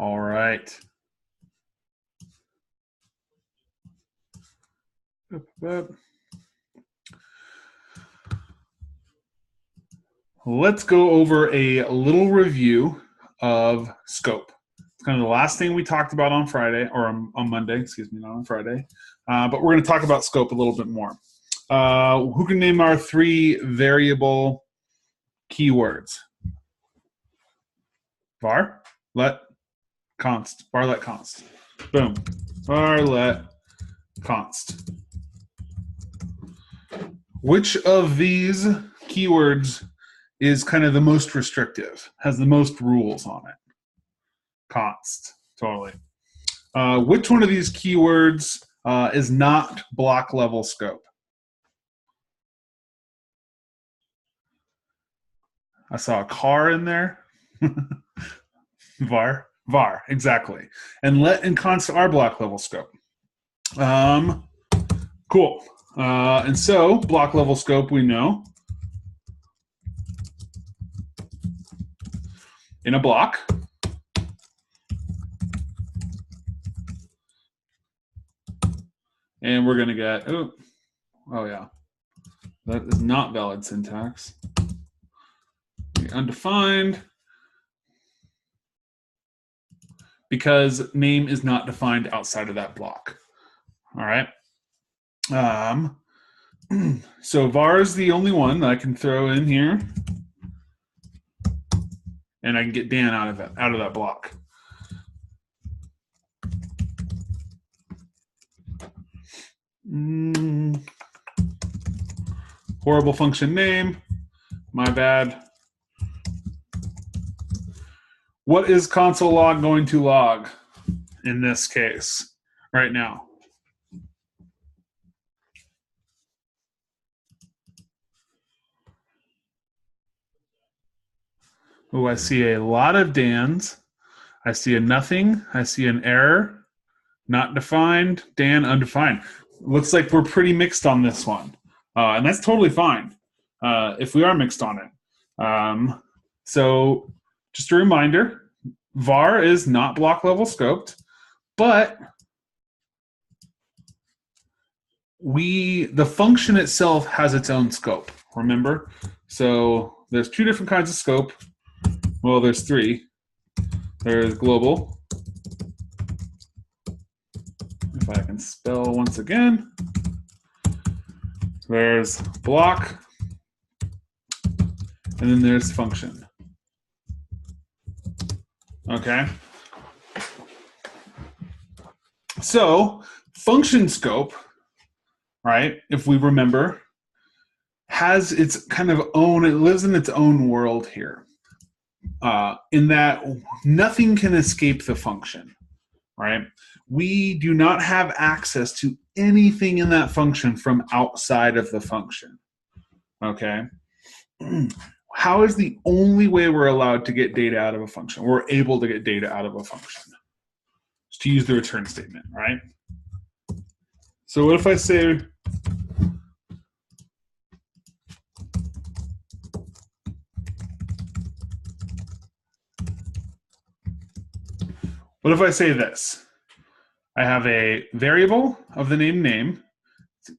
All right. Let's go over a little review of scope. It's kind of the last thing we talked about on Friday, or on Monday, excuse me, not on Friday. But we're going to talk about scope a little bit more. Who can name our 3 variable keywords? Var, let, const. Var, let, const. Boom. Var, let, const. Which of these keywords is kind of the most restrictive, has the most rules on it? Const, totally. Which one of these keywords is not block level scope? I saw a car in there. Var, exactly. And let and const are block level scope. Cool. And so block level scope we know. In a block, and we're going to get, oh yeah, that is not valid syntax. Undefined, because name is not defined outside of that block. All right. So var is the only one that I can throw in here, and I can get Dan out of that block. Horrible function name. My bad. What is console log going to log in this case right now? Oh, I see a lot of Dans. I see a nothing. I see an error. Not defined. Dan, undefined. Looks like we're pretty mixed on this one. And that's totally fine if we are mixed on it. So just a reminder, var is not block level scoped, but the function itself has its own scope, remember? So there's 2 different kinds of scope. Well, there's 3. There's global. If I can spell once again. There's block. And then there's function. Okay. So function scope, right, if we remember, has its kind of own, it lives in its own world here. In that nothing can escape the function, right? We do not have access to anything in that function from outside of the function, okay? How is the only way we're allowed to get data out of a function? We're able to get data out of a function. Is to use the return statement, right? So what if I say, this? I have a variable of the name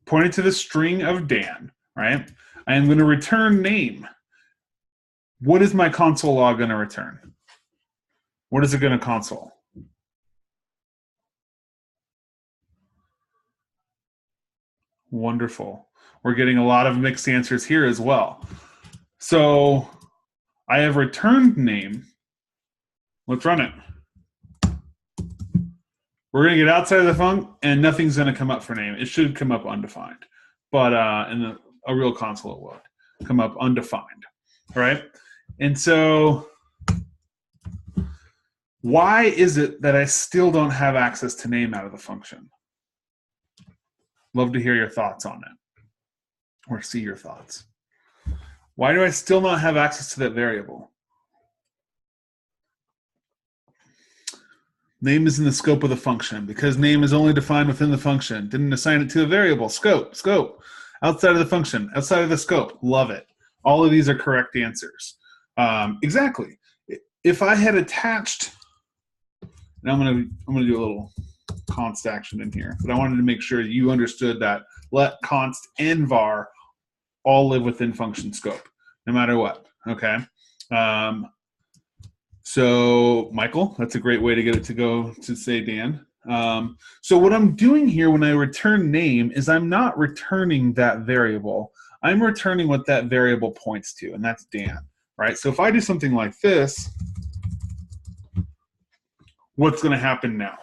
pointed to the string of Dan, right? I am going to return name. What is my console log going to return? What is it going to console? Wonderful. We're getting a lot of mixed answers here as well. So I have returned name. Let's run it. We're going to get outside of the func, and nothing's going to come up for name. It should come up undefined. But in a real console, it would come up undefined. All right? And so why is it that I still don't have access to name out of the function? Love to hear your thoughts on it, or see your thoughts. Why do I still not have access to that variable? Name is in the scope of the function. Because name is only defined within the function. Didn't assign it to a variable. Scope. Outside of the function. Outside of the scope. Love it. All of these are correct answers. Exactly. If I had attached And I'm gonna do a little const action in here, but I wanted to make sure you understood that let, const, and var all live within function scope, no matter what. Okay. So Michael, that's a great way to get it to go to say Dan. So what I'm doing here when I return name is I'm not returning that variable. I'm returning what that variable points to, and that's Dan, right? So if I do something like this, what's going to happen now?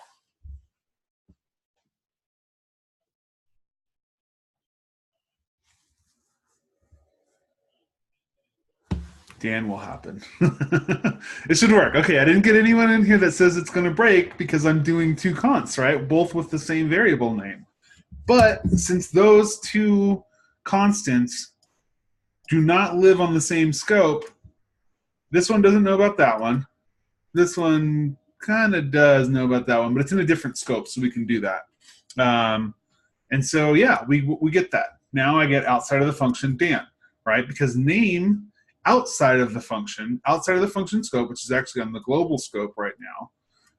Dan will happen. It should work. Okay, I didn't get anyone in here that says it's going to break because I'm doing two consts, right? Both with the same variable name. But since those two constants do not live on the same scope, this one doesn't know about that one. This one kind of does know about that one, but it's in a different scope, so we can do that. And so, yeah, we get that. Now I get outside of the function Dan, right? Because name outside of the function scope, which is actually on the global scope right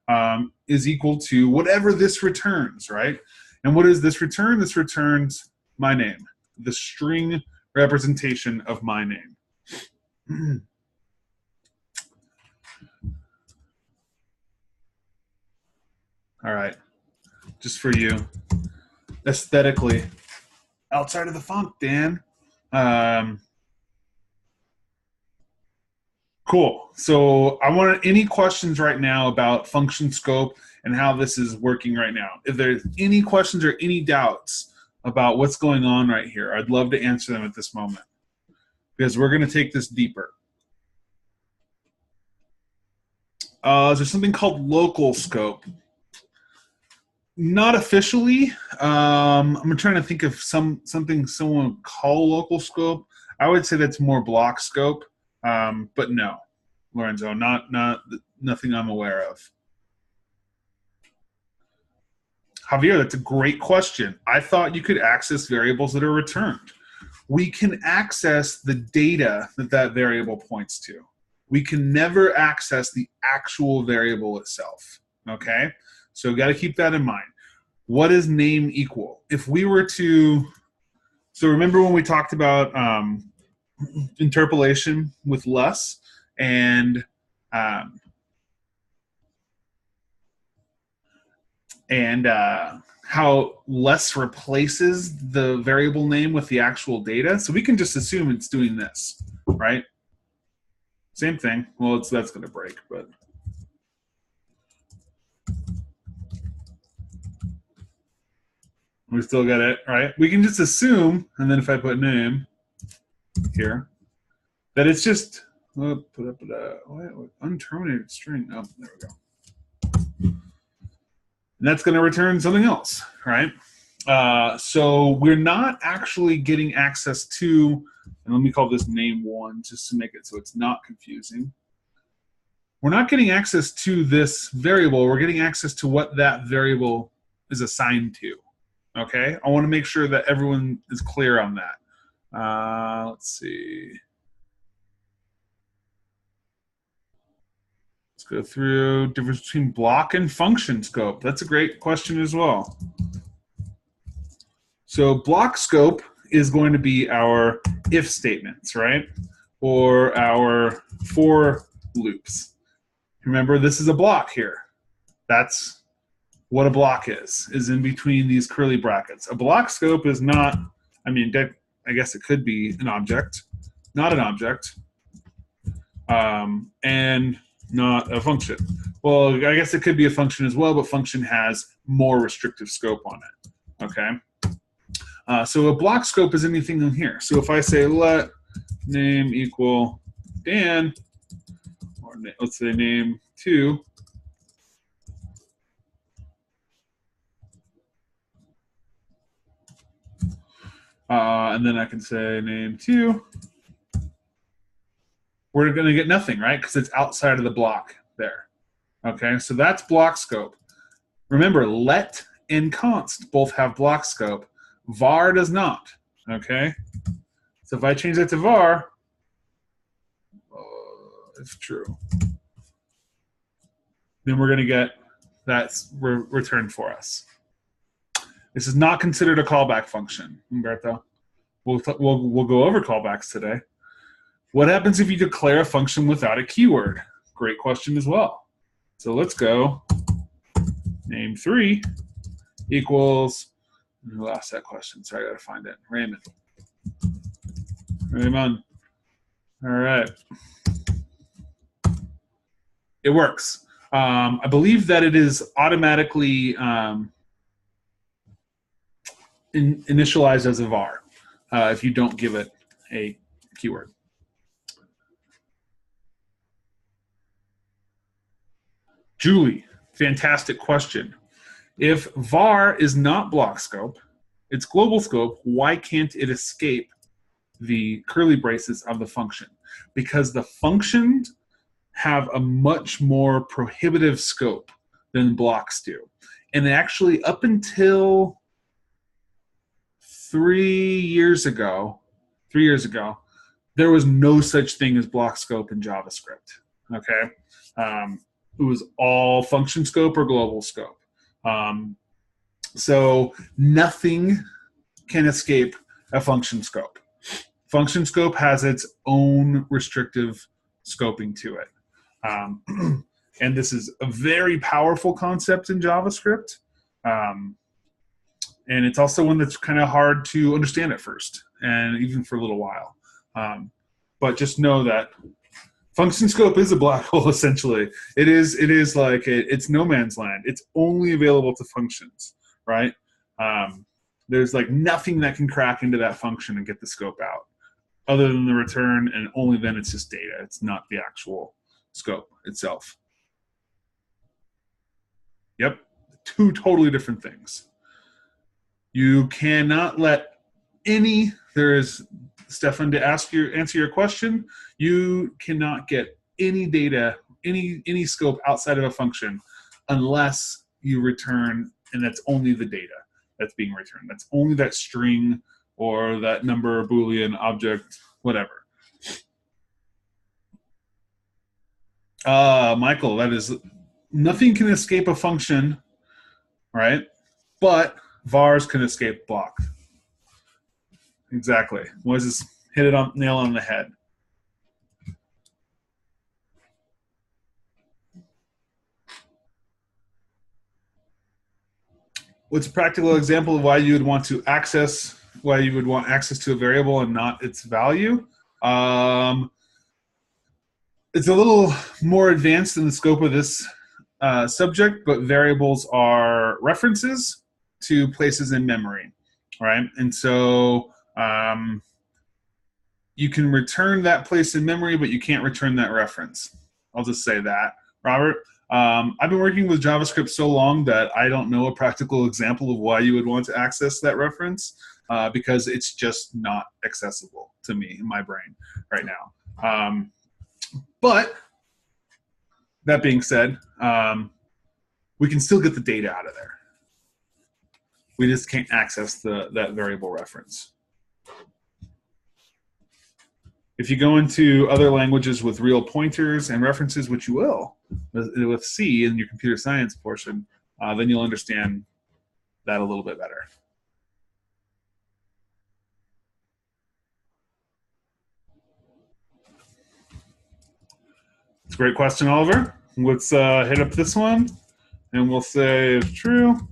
now, is equal to whatever this returns, right? And what does this return? This returns my name, the string representation of my name. All right, just for you, aesthetically, outside of the func, Dan. Cool. So I want any questions right now about function scope and how this is working right now. If there's any questions or any doubts about what's going on right here, I'd love to answer them at this moment because we're going to take this deeper. There's something called local scope. Not officially. I'm trying to think of something someone would call local scope. I would say that's more block scope. But no, Lorenzo, nothing I'm aware of. Javier, that's a great question. I thought you could access variables that are returned. We can access the data that that variable points to. We can never access the actual variable itself, okay? So got to keep that in mind. What is name equal? If we were to, so remember when we talked about interpolation with less and how less replaces the variable name with the actual data. So we can just assume it's doing this, right? Same thing. Well, that's going to break, but we still got it, right? We can just assume, and then if I put name here, that it's just put up unterminated string. Oh, there we go. And that's going to return something else, right? So we're not actually getting access to, and let me call this name one just to make it so it's not confusing. We're not getting access to this variable. We're getting access to what that variable is assigned to, okay? I want to make sure that everyone is clear on that. Let's see. Let's go through difference between block and function scope. That's a great question as well. So block scope is going to be our if statements, right? Or our for loops. Remember, this is a block here. That's what a block is in between these curly brackets. A block scope is not, I mean, I guess it could be an object, not an object, and not a function. Well, I guess it could be a function as well, but function has more restrictive scope on it, okay? So a block scope is anything in here. So if I say let name equal Dan, or let's say name 2, and then I can say name 2, we're going to get nothing, right? Because it's outside of the block there. Okay, so that's block scope. Remember, let and const both have block scope. Var does not, okay? So if I change that to var, it's true. Then we're going to get that's returned for us. This is not considered a callback function, Umberto. We'll go over callbacks today. What happens if you declare a function without a keyword? Great question as well. So let's go name3 equals, who asked that question? Sorry, I gotta find it. Raymond. All right. It works. I believe that it is automatically initialized as a var if you don't give it a keyword. Julie, fantastic question. If var is not block scope, it's global scope, why can't it escape the curly braces of the function? Because the functions have a much more prohibitive scope than blocks do. And actually, up until 3 years ago, there was no such thing as block scope in JavaScript. Okay, it was all function scope or global scope. So nothing can escape a function scope. Function scope has its own restrictive scoping to it. And this is a very powerful concept in JavaScript. And it's also one that's kind of hard to understand at first, and even for a little while. But just know that function scope is a black hole, essentially. It is like it's no man's land. It's only available to functions, right? There's like nothing that can crack into that function and get the scope out, other than the return, and only then it's just data. It's not the actual scope itself. Yep, two totally different things. You cannot let any, Stefan, to answer your question, you cannot get any data, any scope outside of a function unless you return, and that's only the data that's being returned. That's only that string or that number, Boolean, object, whatever. Michael, that is, nothing can escape a function, right? But vars can escape block. Exactly. Moses hit it on nail on the head. What's a practical example of why you would want access to a variable and not its value? It's a little more advanced in the scope of this subject, but variables are references to places in memory, right? And so you can return that place in memory, but you can't return that reference. I'll just say that. Robert, I've been working with JavaScript so long that I don't know a practical example of why you would want to access that reference because it's just not accessible to me in my brain right now. But that being said, we can still get the data out of there. We just can't access that variable reference. If you go into other languages with real pointers and references, which you will, with C in your computer science portion, then you'll understand that a little bit better. It's a great question, Oliver. Let's hit up this one, and we'll say if true.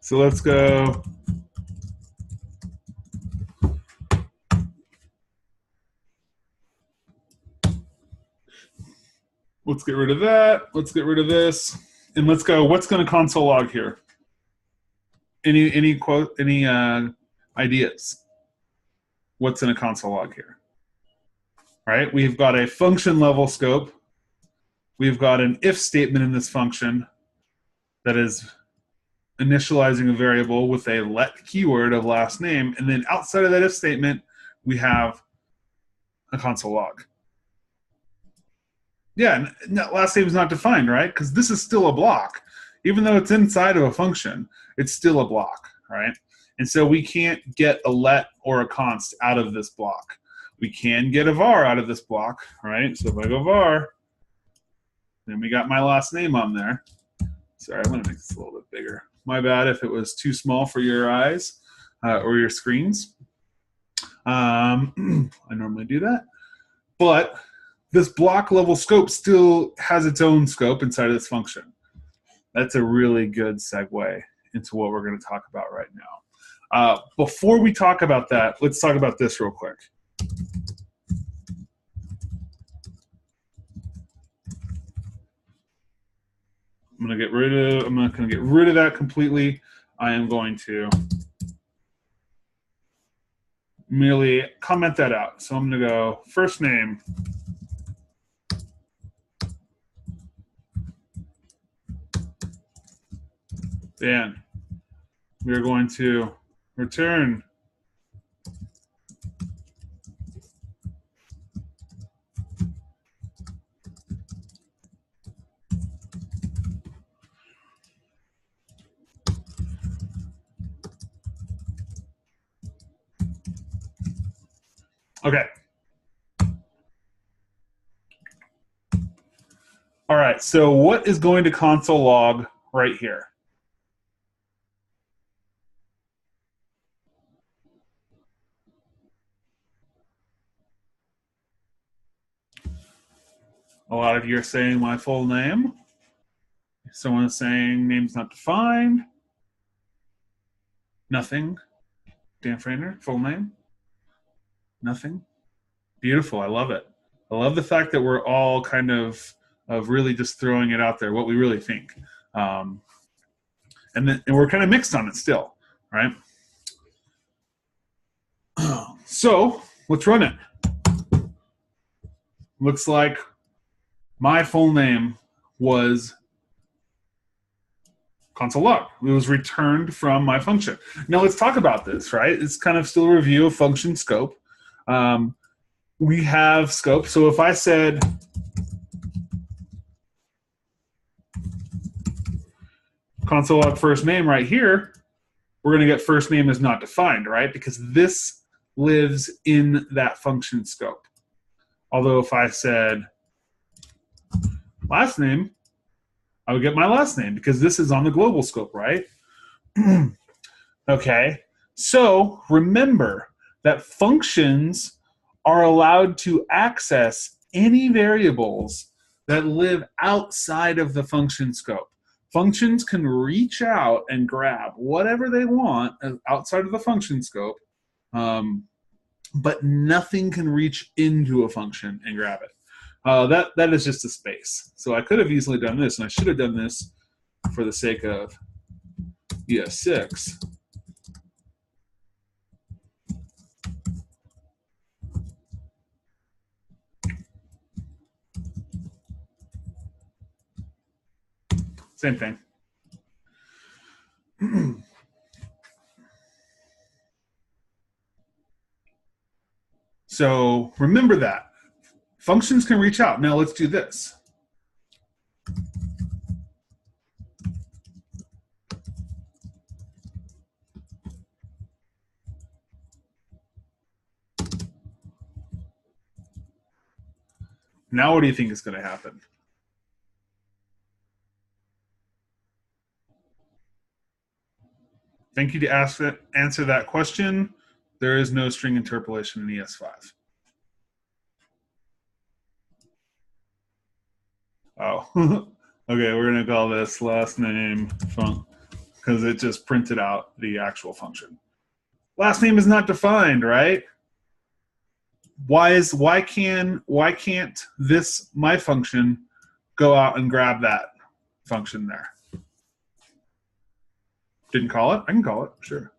So let's go. Let's get rid of that. Let's get rid of this. And let's go, what's going to console log here? Any ideas? What's in a console log here? Right? We've got a function level scope. We've got an if statement in this function that is initializing a variable with a let keyword of last name. And then outside of that if statement, we have a console log. Yeah, and that last name is not defined, right? Because this is still a block. Even though it's inside of a function, it's still a block, right? And so we can't get a let or a const out of this block. We can get a var out of this block, right? So if I go var, then we got my last name on there. Sorry, I'm going to make this a little bit bigger. My bad if it was too small for your eyes or your screens. I normally do that. But this block level scope still has its own scope inside of this function. That's a really good segue into what we're going to talk about right now. Before we talk about that, let's talk about this real quick. I'm not going to get rid of that completely. I am going to merely comment that out. So I'm going to go first name then we're going to return okay. All right, so what is going to console log right here? A lot of you are saying my full name. Someone is saying name's not defined. Nothing. Dan Frainer, full name. Nothing. Beautiful. I love it. I love the fact that we're all kind of really just throwing it out there, what we really think. And we're kind of mixed on it still, right? So let's run it. Looks like my full name was console log. It was returned from my function. Now let's talk about this, right? It's kind of still a review of function scope. We have scope. So if I said console log first name right here, we're going to get first name is not defined, right? Because this lives in that function scope. Although if I said last name, I would get my last name because this is on the global scope, right? Okay, so remember that functions are allowed to access any variables that live outside of the function scope. Functions can reach out and grab whatever they want outside of the function scope, but nothing can reach into a function and grab it. That is just a space. So I could have easily done this, and I should have done this for the sake of ES6. Same thing. So remember that. Functions can reach out. Now let's do this. Now what do you think is going to happen? Thank you to answer that question. There is no string interpolation in ES5. Oh, okay, we're going to call this last name func because it just printed out the actual function. Last name is not defined, right? Why can't this my function go out and grab that function there? Didn't call it? I can call it, sure.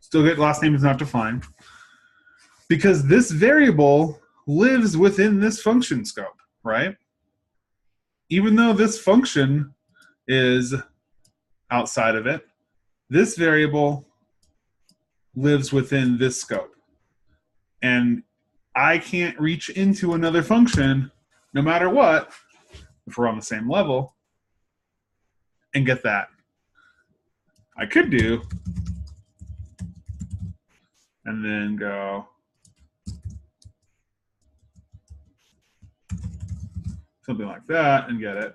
Still get last name is not defined because this variable lives within this function scope, right? Even though this function is outside of it, this variable lives within this scope. And I can't reach into another function, no matter what, if we're on the same level, and get that. I could do, and then go something like that and get it.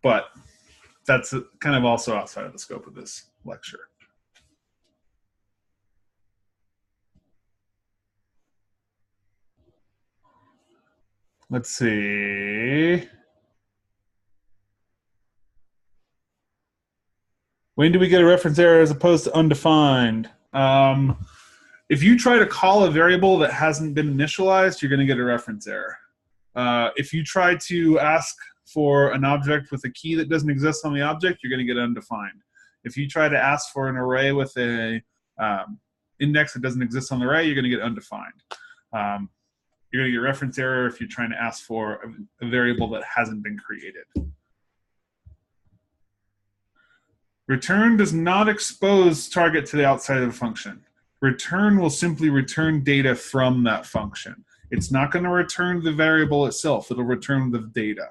But that's kind of also outside of the scope of this lecture. Let's see. When do we get a reference error as opposed to undefined? If you try to call a variable that hasn't been initialized, you're going to get a reference error. If you try to ask for an object with a key that doesn't exist on the object, you're going to get undefined. If you try to ask for an array with a index that doesn't exist on the array, you're going to get undefined. You're going to get reference error if you're trying to ask for a variable that hasn't been created. Return does not expose target to the outside of the function. Return will simply return data from that function. It's not going to return the variable itself. It'll return the data.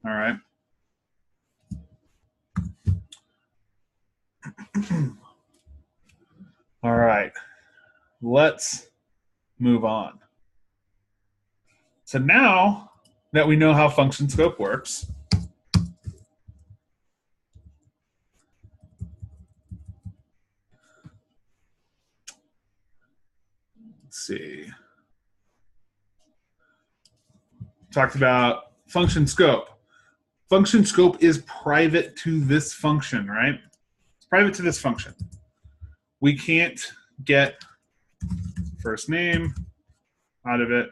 All right. All right. Let's move on. So now that we know how function scope works, let's see. Talked about function scope. Function scope is private to this function, right? It's private to this function. We can't get first name out of it.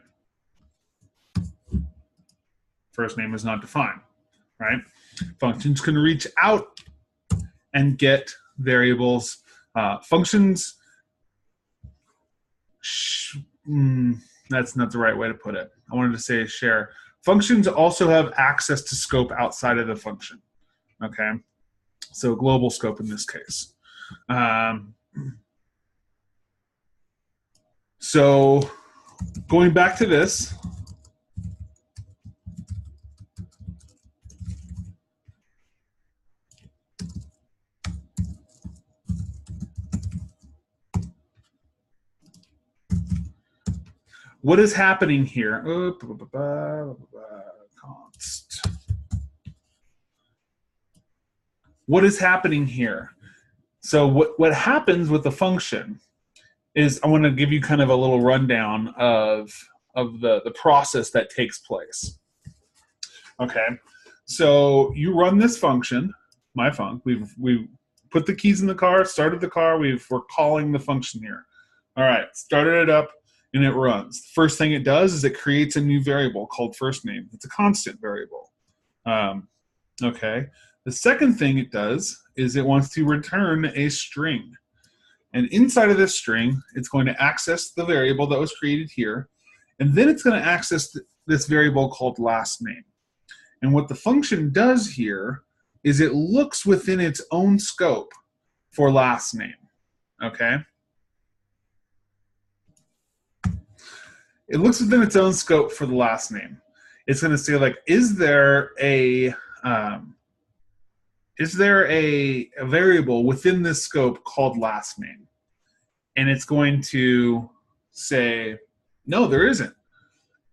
First name is not defined, right? Functions can reach out and get variables. Functions, that's not the right way to put it. I wanted to say share. Functions also have access to scope outside of the function, okay? So global scope in this case. So going back to this, what is happening here? Const. What is happening here? So what happens with the function is, I want to give you kind of a little rundown of the process that takes place. Okay, so you run this function, myfunc. We've put the keys in the car, started the car. We're calling the function here. All right, started it up, and it runs. The first thing it does is it creates a new variable called first name. It's a constant variable. Okay. The second thing it does is it wants to return a string. And inside of this string, it's going to access the variable that was created here, and then it's going to access this variable called last name. And what the function does here is it looks within its own scope for last name, okay? It looks within its own scope for the last name. It's going to say, like, is there a variable within this scope called last name? And it's going to say, no, there isn't.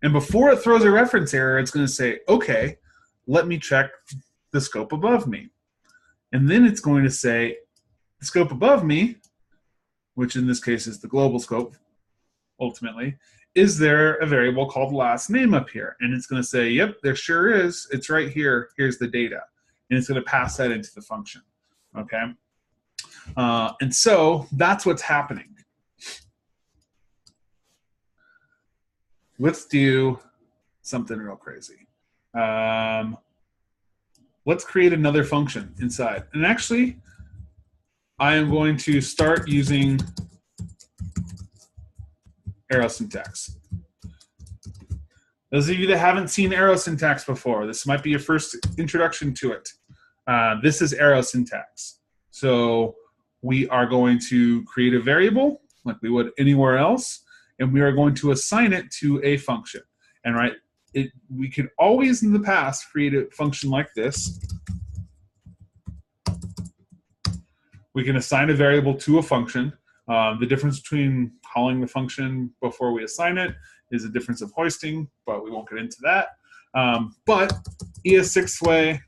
And before it throws a reference error, it's going to say, okay, let me check the scope above me. And then it's going to say, the scope above me, which in this case is the global scope, ultimately, is there a variable called last name up here? And it's going to say, yep, there sure is. It's right here. Here's the data. And it's going to pass that into the function, okay? And so that's what's happening. Let's do something real crazy. Let's create another function inside. And actually, I am going to start using arrow syntax. Those of you that haven't seen arrow syntax before, this might be your first introduction to it. This is arrow syntax. So we are going to create a variable like we would anywhere else, and we are going to assign it to a function. And we could always in the past create a function like this. We can assign a variable to a function. The difference between calling the function before we assign it is a difference of hoisting, but we won't get into that. But ES6 way,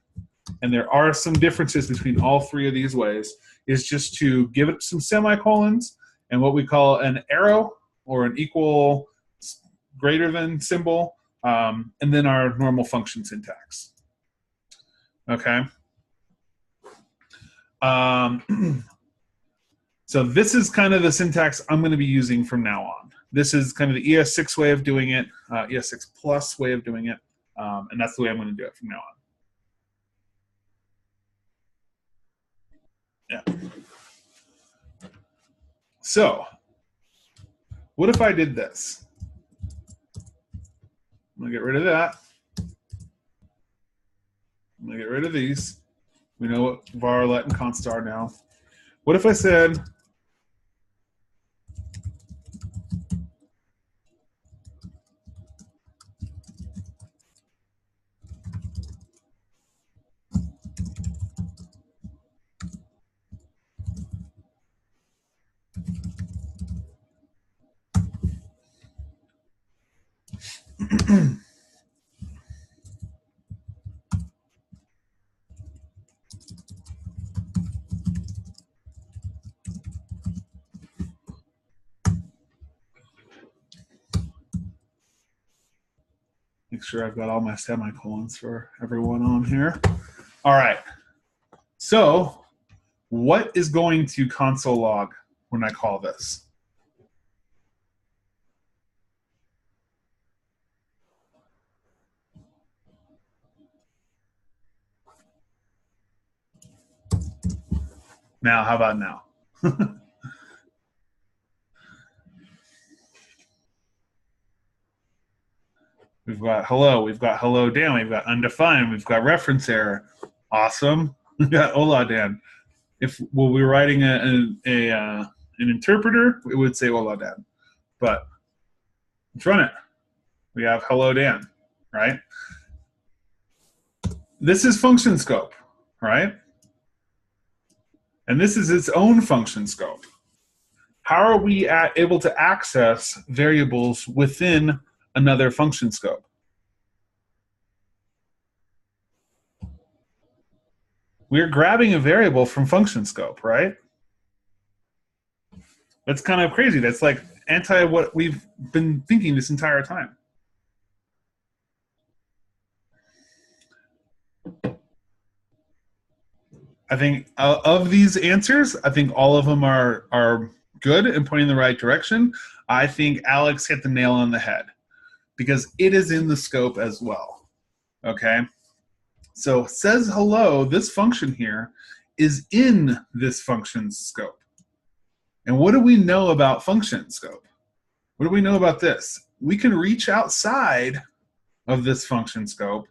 and there are some differences between all three of these ways, is just to give it some semicolons and what we call an arrow or an equal greater than symbol, and then our normal function syntax. Okay. So this is kind of the syntax I'm going to be using from now on. This is kind of the ES6 way of doing it, ES6 plus way of doing it, and that's the way I'm going to do it from now on. Yeah. So what if I did this? I'm going to get rid of that. I'm going to get rid of these. We know what var, let, and const are now. What if I said make sure I've got all my semicolons for everyone on here. All right. So what is going to console log when I call this? Now, how about now? We've got hello, we've got hello Dan, we've got undefined, we've got reference error. Awesome. We got hola Dan. If we were writing an interpreter, it would say hola Dan. But let's run it. We have hello Dan, right? This is function scope, right? And this is its own function scope. How are we able to access variables within another function scope? We're grabbing a variable from function scope, right? That's kind of crazy. That's like anti what we've been thinking this entire time. I think of these answers, I think all of them are good and pointing in the right direction. I think Alex hit the nail on the head because it is in the scope as well. Okay? So says hello, this function here is in this function scope. And what do we know about function scope? What do we know about this? We can reach outside of this function scope,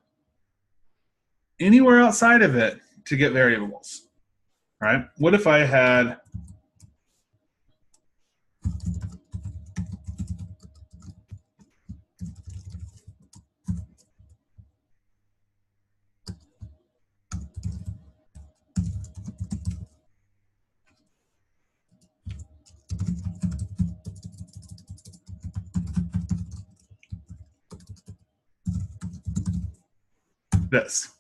anywhere outside of it, to get variables, right? What if I had this?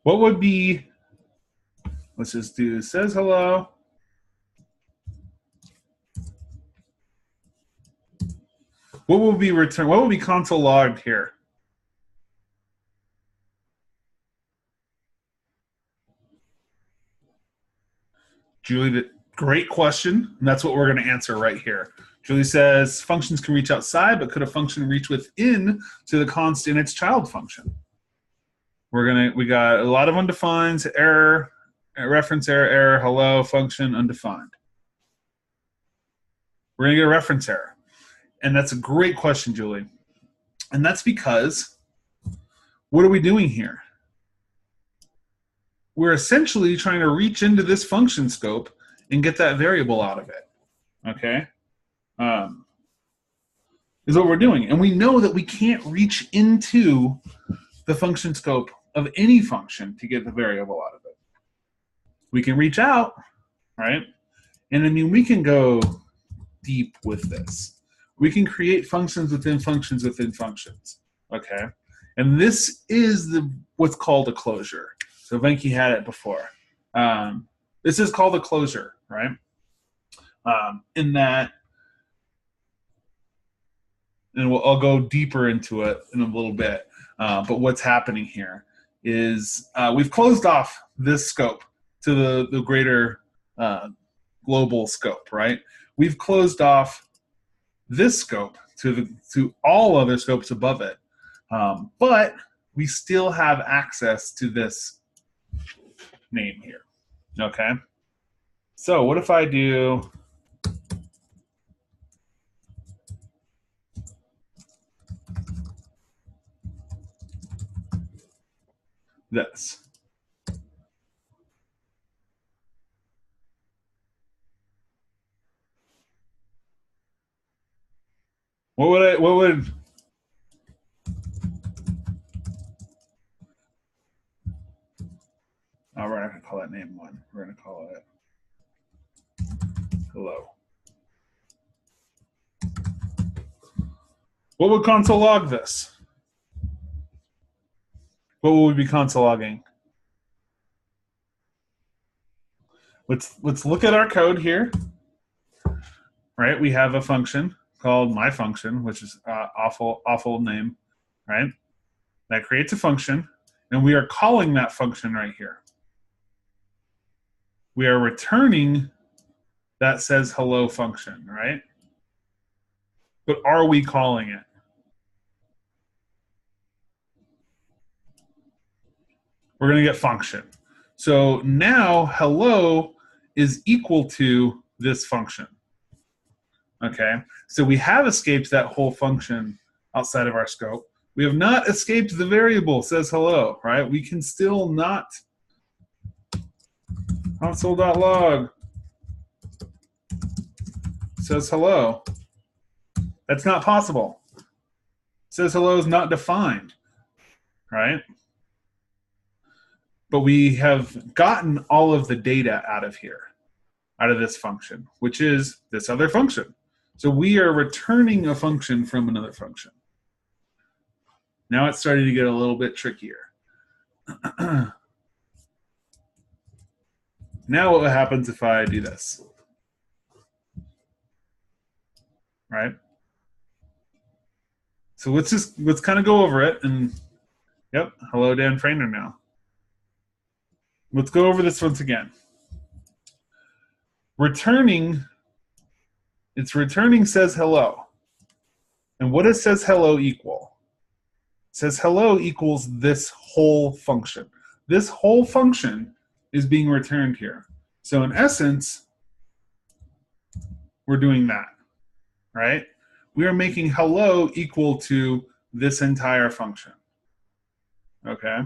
What would be, let's just do says hello. What will be returned? What will be console logged here? Julie, great question. And that's what we're going to answer right here. Julie says functions can reach outside, but could a function reach within to the const in its child function? We got a lot of undefined, error, reference error, hello, function, undefined. We're going to get a reference error. And that's a great question, Julie. And that's because, what are we doing here? We're essentially trying to reach into this function scope and get that variable out of it, okay? Is what we're doing. And we know that we can't reach into the function scope of any function to get the variable out of it. We can reach out, right? And I mean, we can go deep with this. We can create functions within functions within functions, okay? And this is what's called a closure. So Venki had it before. This is called a closure, right? In that, and I'll go deeper into it in a little bit. But what's happening here is we've closed off this scope to the greater global scope, right? We've closed off this scope to all other scopes above it, but we still have access to this name here. Okay. So what if I do this? What would oh, we're not going to call that name 1. We're going to call it hello. What would console log this? What will we be console logging? Let's look at our code here. Right? We have a function called myFunction, which is awful name, right? That creates a function, and we are calling that function right here. We are returning that says hello function, right? But are we calling it? We're going to get function. So now hello is equal to this function. Okay, so we have escaped that whole function outside of our scope. We have not escaped the variable says hello, right? We can still not console.log says hello. That's not possible. Says hello is not defined, right? But we have gotten all of the data out of here, out of this function, which is this other function. So we are returning a function from another function. Now it's starting to get a little bit trickier. Now what happens if I do this? Right? So let's kind of go over it and yep, hello Dan Frainer now. Let's go over this once again. It's returning says hello. And what does says hello equal? It says hello equals this whole function. This whole function is being returned here. So in essence, we're doing that, right? We are making hello equal to this entire function, okay?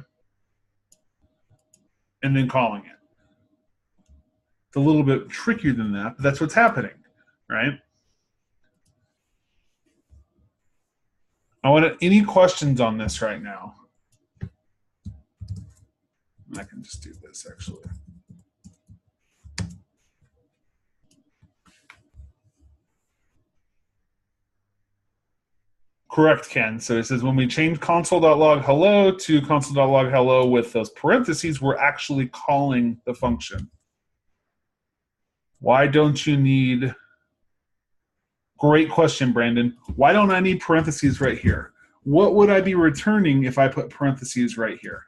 And then calling it. It's a little bit trickier than that, but that's what's happening, right? I want any questions on this right now? I can just do this actually. Correct, Ken. So it says when we change console.log hello to console.log hello with those parentheses, we're actually calling the function. Why don't you need... Great question, Brandon. Why don't I need parentheses right here? What would I be returning if I put parentheses right here?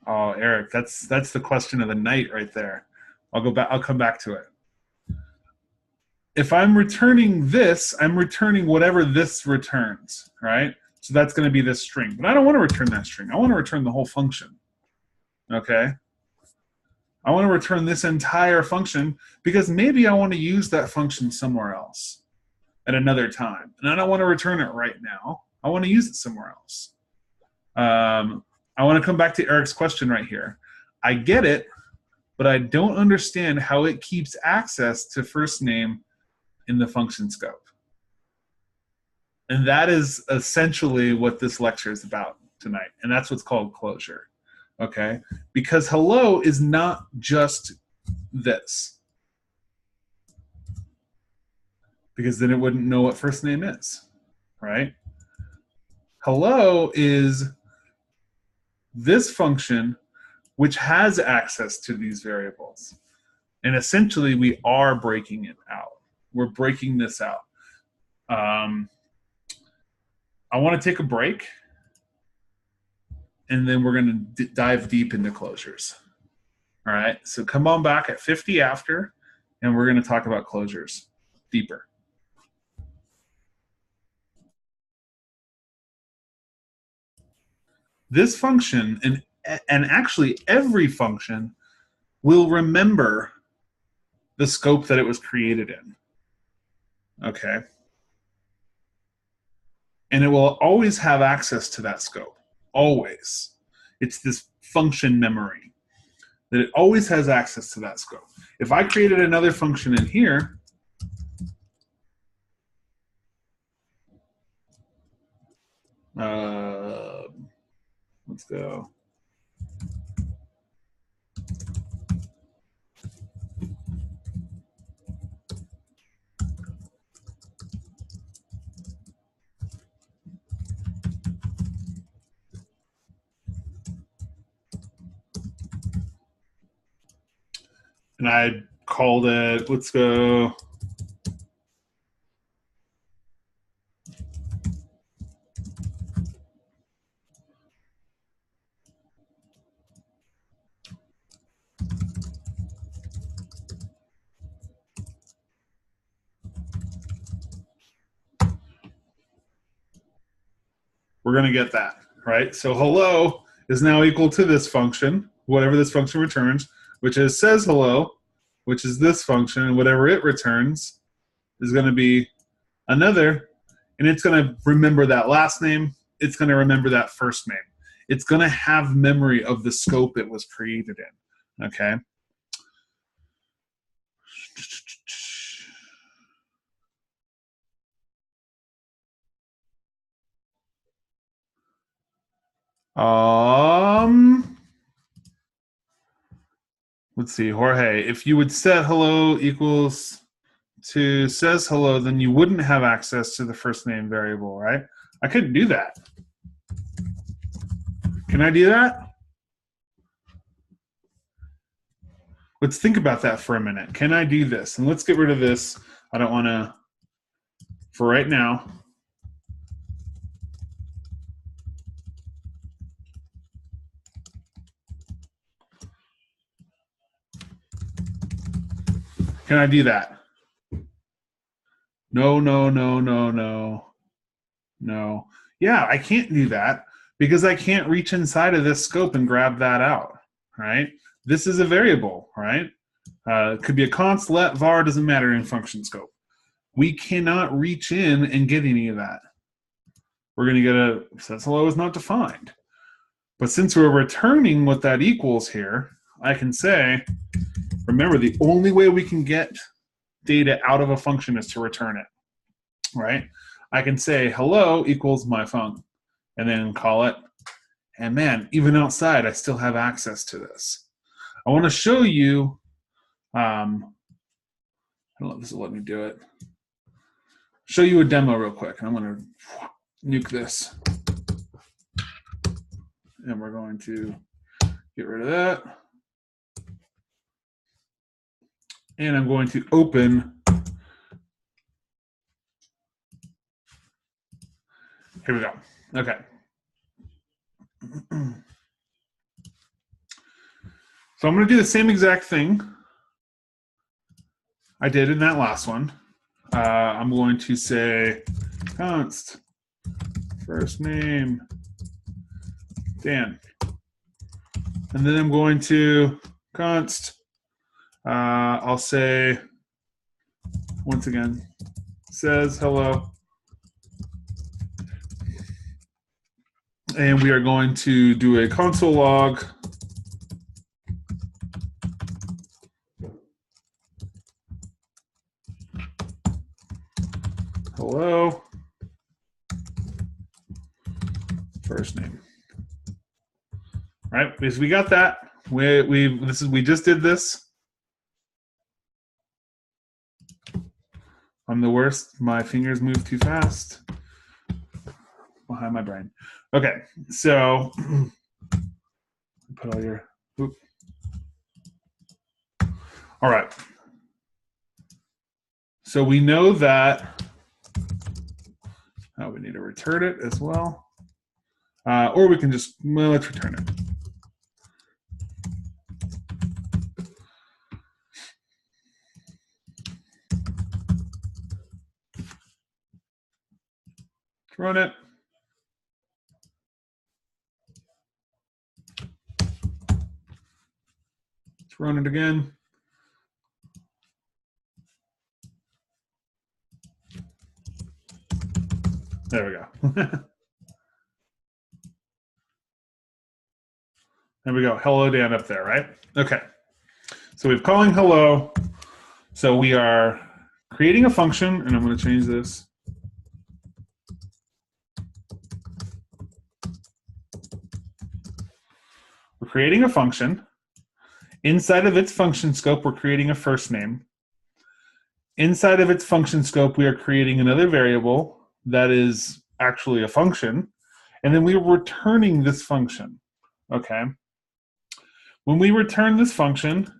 Oh, Eric, that's the question of the night right there. I'll come back to it. If I'm returning this, I'm returning whatever this returns, right? So that's going to be this string. But I don't want to return that string. I want to return the whole function. Okay? I want to return this entire function because maybe I want to use that function somewhere else at another time. And I don't want to return it right now. I want to use it somewhere else. I want to come back to Eric's question right here. I get it, but I don't understand how it keeps access to first name in the function scope. And that is essentially what this lecture is about tonight. And that's what's called closure. Okay? Because hello is not just this. Because then it wouldn't know what first name is. Right? Hello is this function which has access to these variables. And essentially we are breaking it out. We're breaking this out. I want to take a break, and then we're going to dive deep into closures. All right, so come on back at 50 after, and we're going to talk about closures deeper. This function, and actually every function, will remember the scope that it was created in. Okay? And it will always have access to that scope. Always. It's this function memory that it always has access to that scope. If I created another function in here, let's go. And I called it, let's go. We're going to get that, right? So hello is now equal to this function, whatever this function returns, which is says hello, which is this function, and whatever it returns is going to be another, and it's going to remember that last name. It's going to remember that first name. It's going to have memory of the scope it was created in, okay? Let's see, Jorge, if you would set hello equals to says hello, then you wouldn't have access to the first name variable, right? I couldn't do that. Can I do that? Let's think about that for a minute. Can I do this? And let's get rid of this. I don't want to, for right now. Can I do that? No, no, no, no, no, no. Yeah, I can't do that because I can't reach inside of this scope and grab that out, right? This is a variable, right? It could be a const, let, var, doesn't matter in function scope. We cannot reach in and get any of that. We're going to get a says hello is not defined. But since we're returning what that equals here, I can say, remember, the only way we can get data out of a function is to return it, right? I can say hello equals my func, and then call it. And man, even outside, I still have access to this. I want to show you, I don't know if this will let me do it. Show you a demo real quick. I'm going to nuke this. And we're going to get rid of that. And I'm going to open. Here we go. Okay. So I'm going to do the same exact thing I did in that last one. I'm going to say const first name Dan. And then I'm going to const. I'll say, once again, says hello. And we are going to do a console log. Hello. First name. All right, because we got that. We just did this. I'm the worst. My fingers move too fast behind my brain. Okay, so put all your. Oops. All right. So we know that. We need to return it as well, or we can just let's return it. Run it. Let's run it again. There we go. There we go. Hello, Dan, up there, right? Okay. So we're calling hello. So we are creating a function, and I'm going to change this. We're creating a function. Inside of its function scope, we're creating a first name. Inside of its function scope, we are creating another variable that is actually a function. And then we're returning this function, okay? When we return this function,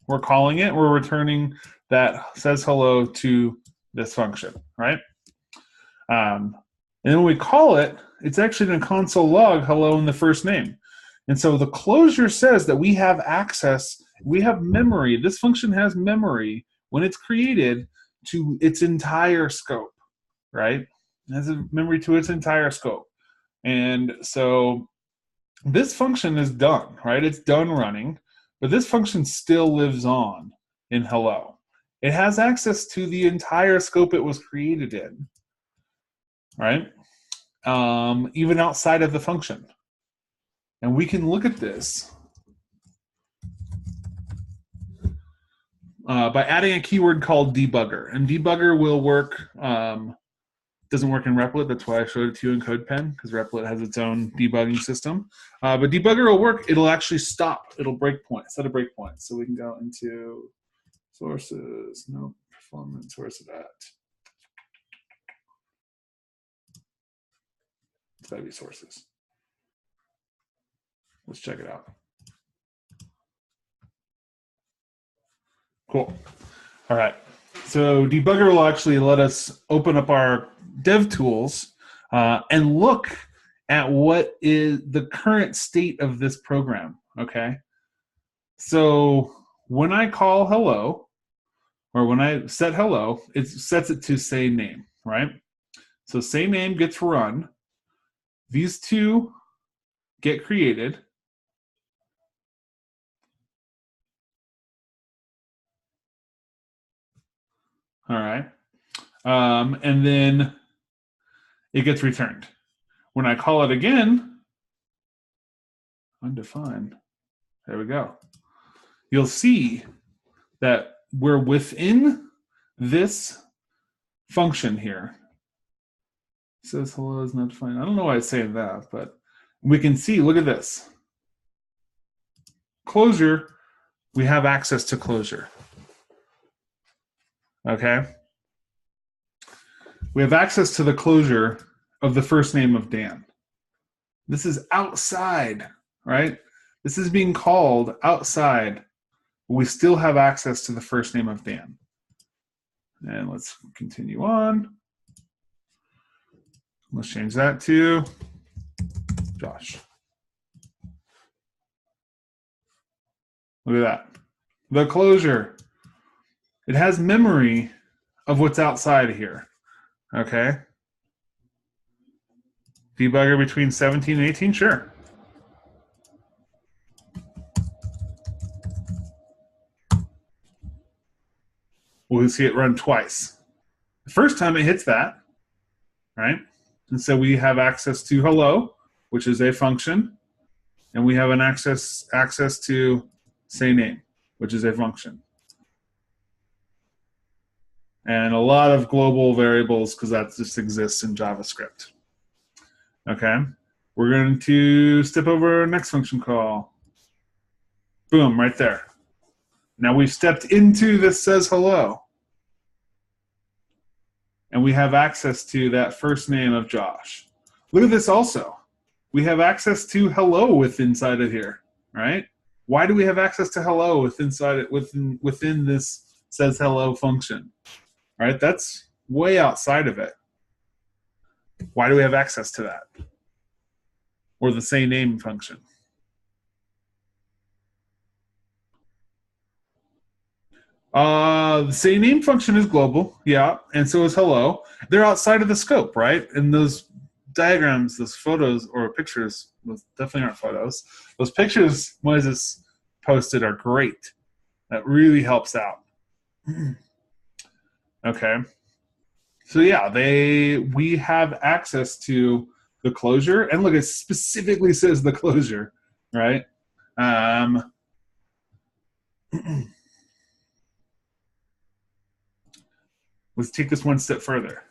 we're calling it, we're returning that says hello to this function, right? And then when we call it, it's actually going to console log hello in the first name. And so the closure says that we have access, we have memory. This function has memory when it's created to its entire scope, right? It has a memory to its entire scope. And so this function is done, right? It's done running, but this function still lives on in hello. It has access to the entire scope it was created in, right? Even outside of the function. And we can look at this by adding a keyword called debugger. And debugger will work, doesn't work in Replit. That's why I showed it to you in CodePen, because Replit has its own debugging system. But debugger will work. It'll actually stop. It'll breakpoint, set a breakpoint. So we can go into sources, no performance, where's it at? It's gotta be sources. Let's check it out. Cool. All right. So debugger will actually let us open up our dev tools and look at what is the current state of this program, okay? So when I call hello, or when I set hello, it sets it to say name, right? So say name gets run. These two get created. All right. And then it gets returned. When I call it again, undefined, there we go. You'll see that we're within this function here. It says hello is not defined. I don't know why it's saying that, but we can see, look at this. Closure, we have access to closure. Okay? We have access to the closure of the first name of Dan. This is outside, right? This is being called outside. We still have access to the first name of Dan. And let's continue on. Let's change that to Josh. Look at that. The closure. It has memory of what's outside here. Okay. Debugger between 17 and 18, sure. we'll see it run twice. The first time it hits that, right? And so we have access to hello, which is a function, and we have an access to say name, which is a function. And a lot of global variables because that just exists in JavaScript. Okay, we're going to step over next function call. Boom, right there. Now we've stepped into this says hello. And we have access to that first name of Josh. Look at this also. We have access to hello inside of here, right? Why do we have access to hello within this says hello function? Right? That's way outside of it. Why do we have access to that? Or the say name function? The say name function is global, yeah, and so is hello. They're outside of the scope, right? And those diagrams, those photos or pictures, those definitely aren't photos. Those pictures Moses posted are great. That really helps out. Okay. So yeah, we have access to the closure, and look, it specifically says the closure, right? Let's take this one step further.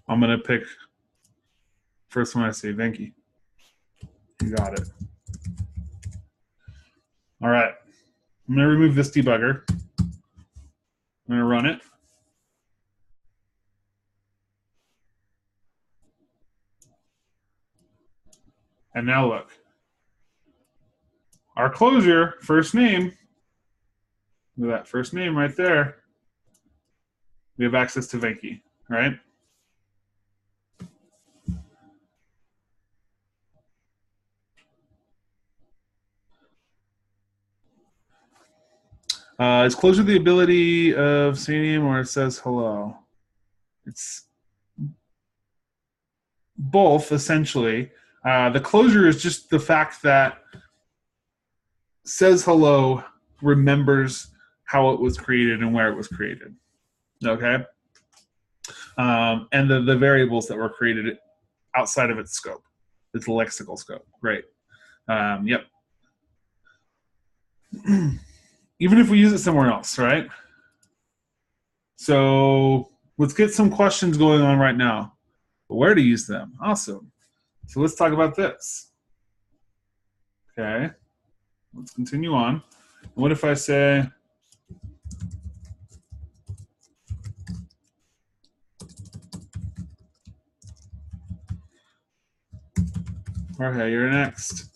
I'm going to pick first one I see, Venki. You got it. All right. I'm going to remove this debugger. I'm going to run it. And now look. Our closure, first name, look at that first name right there. We have access to Venki, right? Is closure the ability of say name or it says hello? It's both, essentially. The closure is just the fact that says hello remembers how it was created and where it was created. Okay? And the variables that were created outside of its scope, its lexical scope. Great. Yep. Even if we use it somewhere else, right? So let's get some questions going on right now. Where to use them? Awesome. So let's talk about this. Okay. Let's continue on. What if I say, okay, you're next.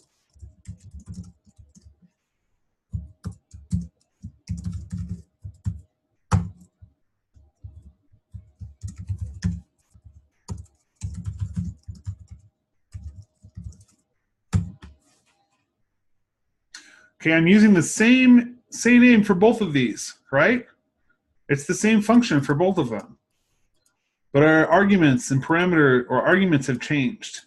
Okay, I'm using the same name for both of these, right? It's the same function for both of them. But our arguments and arguments have changed.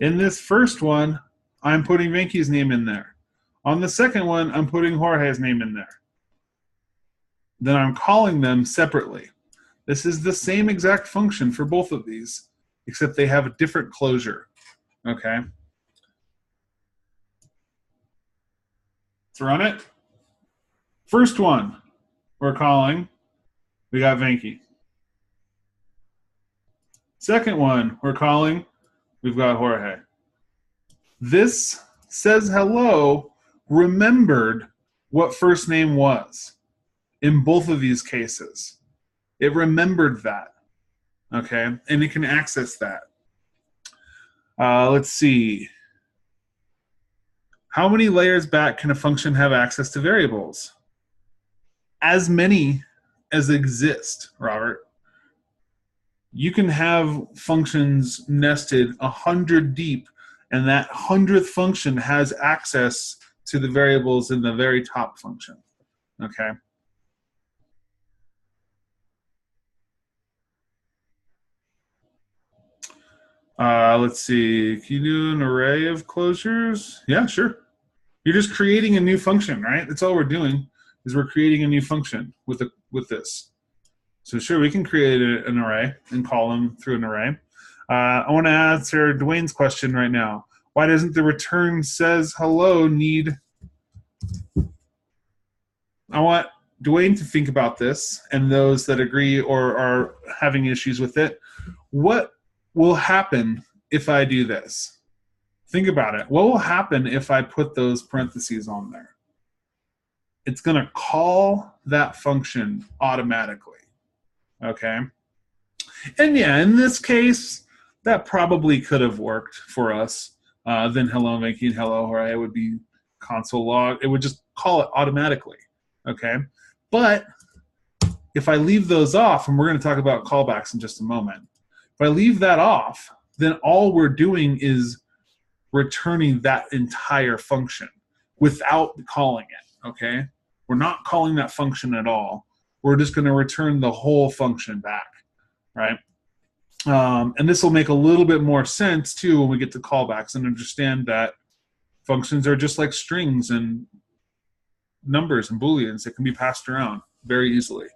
In this first one, I'm putting Venki's name in there. On the second one, I'm putting Jorge's name in there. Then I'm calling them separately. This is the same exact function for both of these, except they have a different closure. Okay? Let's run it. First one, we're calling, we got Venki. Second one, we're calling, we've got Jorge. This says hello remembered what first name was in both of these cases. It remembered that, okay? And it can access that. Let's see. How many layers back can a function have access to variables? As many as exist, Robert. You can have functions nested 100 deep, and that 100th function has access to the variables in the very top function, okay? Let's see, can you do an array of closures? Yeah, sure. You're just creating a new function, right? That's all we're doing is we're creating a new function with this. So sure, we can create an array and call them through an array. I want to answer Dwayne's question right now. Why doesn't the return says hello need? I want Dwayne to think about this, and those that agree or are having issues with it. What will happen if I do this? Think about it. What will happen if I put those parentheses on there? It's going to call that function automatically. Okay? And yeah, in this case, that probably could have worked for us. Then hello making hello, or it would be console log. It would just call it automatically. Okay? But if I leave those off, and we're going to talk about callbacks in just a moment, if I leave that off, then all we're doing is returning that entire function without calling it, okay? We're not calling that function at all. We're just going to return the whole function back, right? And this will make a little bit more sense, too, when we get to callbacks and understand that functions are just like strings and numbers and Booleans that can be passed around very easily.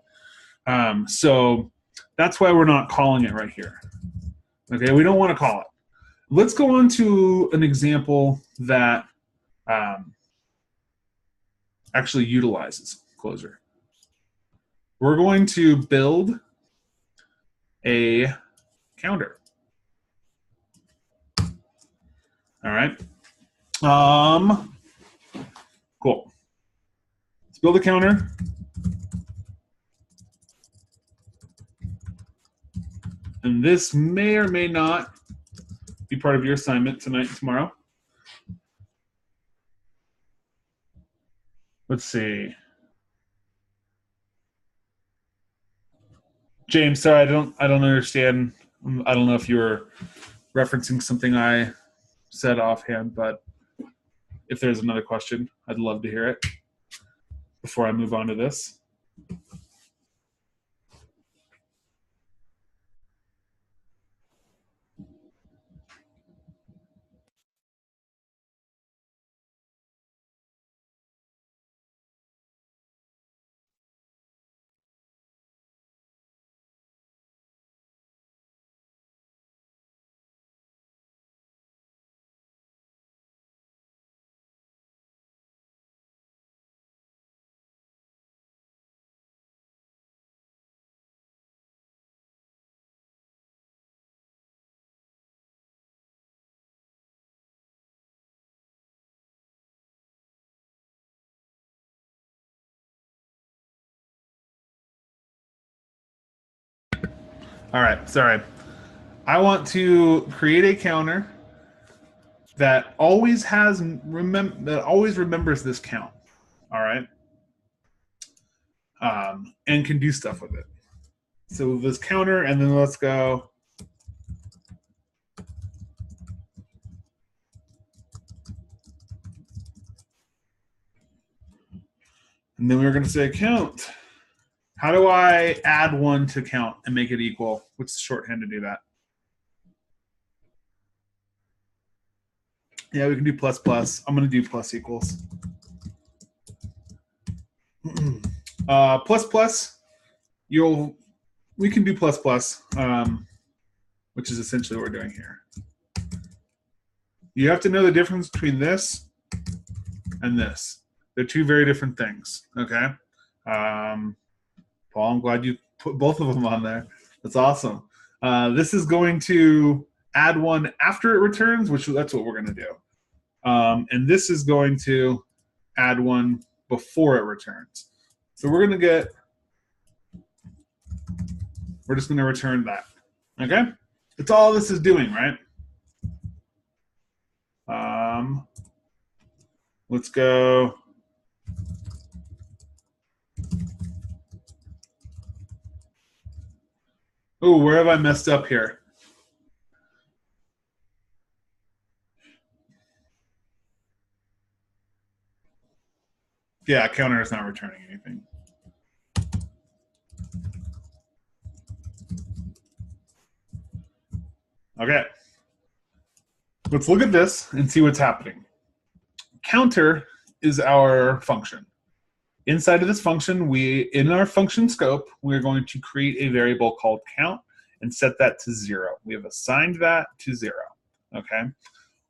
So that's why we're not calling it right here. Okay, we don't want to call it. Let's go on to an example that actually utilizes closure. We're going to build a counter. All right. Cool. Let's build a counter. And this may or may not be part of your assignment tonight and tomorrow. Let's see. James, sorry, I don't understand. I don't know if you were referencing something I said offhand, but if there's another question, I'd love to hear it before I move on to this. All right, sorry. I want to create a counter that always remembers this count. All right, and can do stuff with it. So this counter, and then let's go. And then we're going to say count. How do I add one to count and make it equal? What's the shorthand to do that? Yeah, we can do plus plus. I'm going to do plus equals. Plus plus, we can do plus plus, which is essentially what we're doing here. You have to know the difference between this and this. They're two very different things, okay? Paul, I'm glad you put both of them on there. That's awesome. This is going to add one after it returns, which that's what we're going to do. And this is going to add one before it returns. So we're just going to return that. Okay? That's all this is doing, right? Let's go. Oh, where have I messed up here? Yeah, counter is not returning anything. Okay. Let's look at this and see what's happening. Counter is our function. Inside of this function, in our function scope, we're going to create a variable called count and set that to 0. We have assigned that to 0. Okay.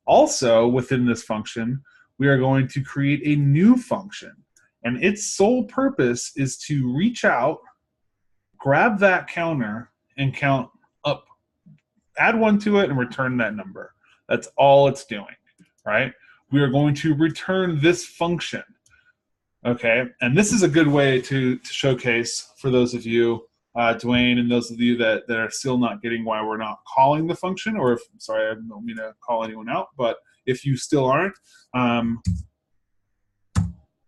Also, within this function, we are going to create a new function. And its sole purpose is to reach out, grab that counter, and count up. Add 1 to it and return that number. That's all it's doing, right? We are going to return this function. Okay, and this is a good way to showcase for those of you, Dwayne, and those of you that are still not getting why we're not calling the function, or if, sorry, I don't mean to call anyone out, but if you still aren't,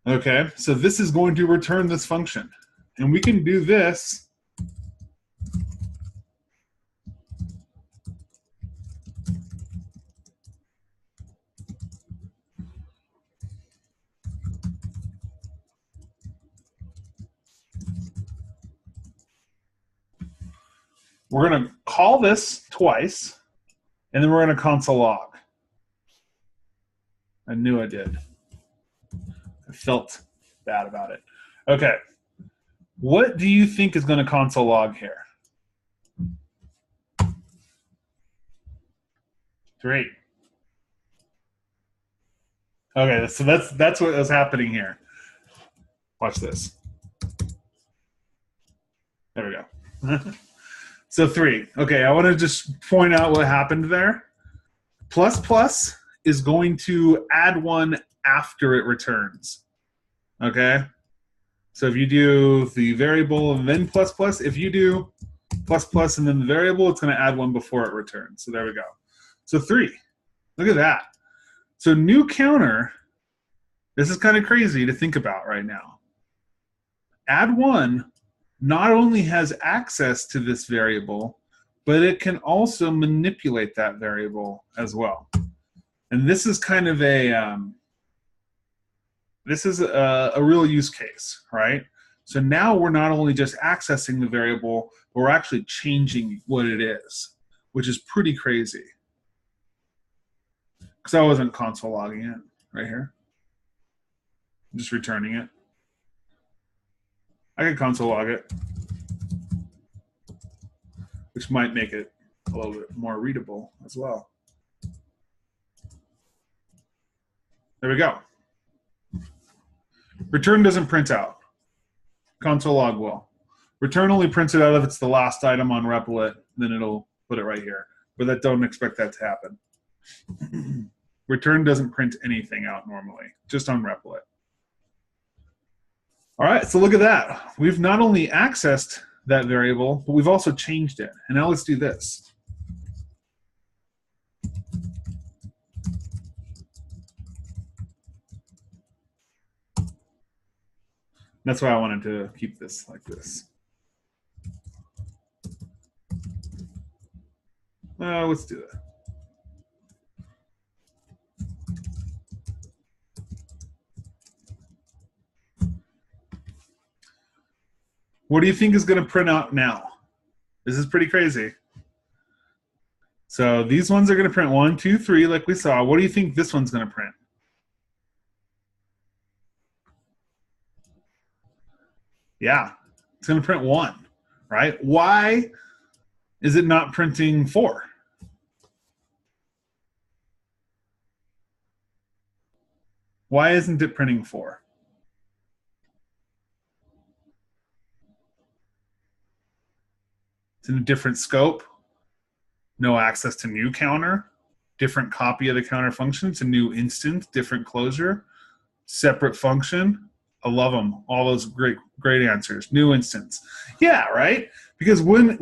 okay, so this is going to return this function. And we can do this we're going to call this twice, and then we're going to console log. I knew I did. I felt bad about it. Okay. What do you think is going to console log here? 3. Okay, so that's what was happening here. Watch this. There we go. So 3. Okay, I want to just point out what happened there. Plus plus is going to add 1 after it returns. Okay? So if you do the variable and then plus plus, if you do plus plus and then the variable, it's going to add 1 before it returns. So there we go. So 3. Look at that. So new counter, this is kind of crazy to think about right now. Add 1 not only has access to this variable, but it can also manipulate that variable as well. And this is kind of a real use case, right? So now we're not only just accessing the variable, but we're actually changing what it is, which is pretty crazy. Because I wasn't console logging it right here. I'm just returning it. I could console log it, which might make it a little bit more readable as well. There we go. Return doesn't print out. Console log will. Return only prints it out if it's the last item on Replit, then it'll put it right here. But don't expect that to happen. Return doesn't print anything out normally, just on Replit. All right, so look at that. We've not only accessed that variable, but we've also changed it. And now let's do this. That's why I wanted to keep this like this. Let's do that. What do you think is going to print out now? This is pretty crazy. So these ones are going to print 1, 2, 3, like we saw. What do you think this one's going to print? Yeah, it's going to print 1, right? Why is it not printing 4? Why isn't it printing 4? It's in a different scope. No access to new counter. Different copy of the counter function. It's a new instance, different closure. Separate function. I love them. All those great answers. New instance. Yeah, right? Because when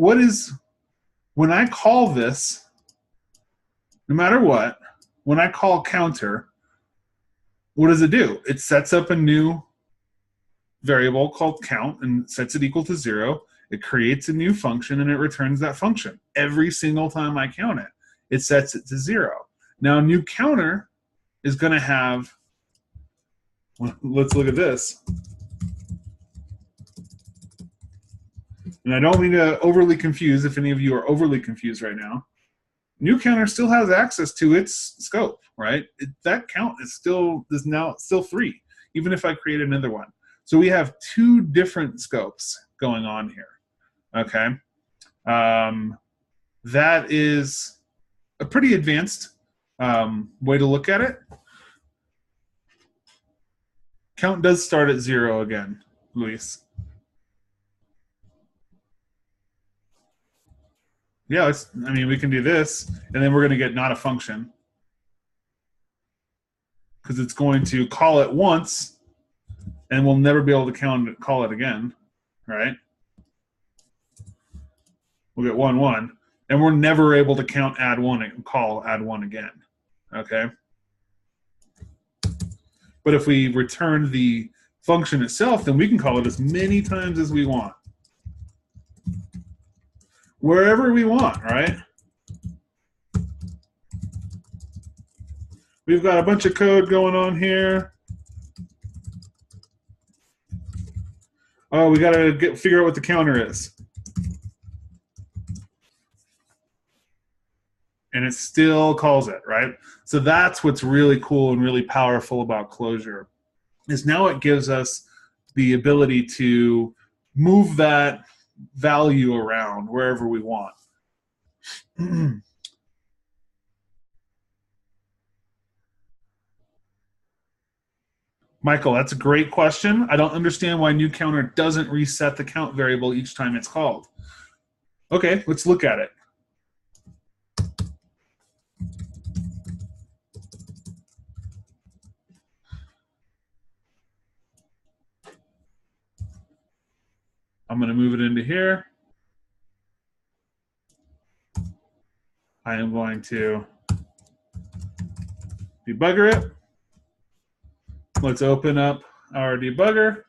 I call this, no matter what, when I call counter, what does it do? It sets up a new variable called count and sets it equal to 0. It creates a new function and it returns that function. Every single time I count it, it sets it to 0. Now, new counter is going to have, let's look at this. And I don't mean to overly confuse if any of you are overly confused right now. New counter still has access to its scope, right? That count is now still free, even if I create another one. So we have two different scopes going on here. Okay, that is a pretty advanced way to look at it. Count does start at 0 again, Luis. Yeah, we can do this, and then we're going to get not a function because it's going to call it once, and we'll never be able to call it again, right? We'll get 1, 1, and we're never able to count add 1 and call add 1 again, okay? But if we return the function itself, then we can call it as many times as we want. Wherever we want, right? We've got a bunch of code going on here. Oh, we got to figure out what the counter is. And it still calls it, right? So that's what's really cool and really powerful about Clojure, is now it gives us the ability to move that value around wherever we want. Michael, that's a great question. I don't understand why new counter doesn't reset the count variable each time it's called. Okay, let's look at it. I'm going to move it into here. I am going to debugger it. Let's open up our debugger.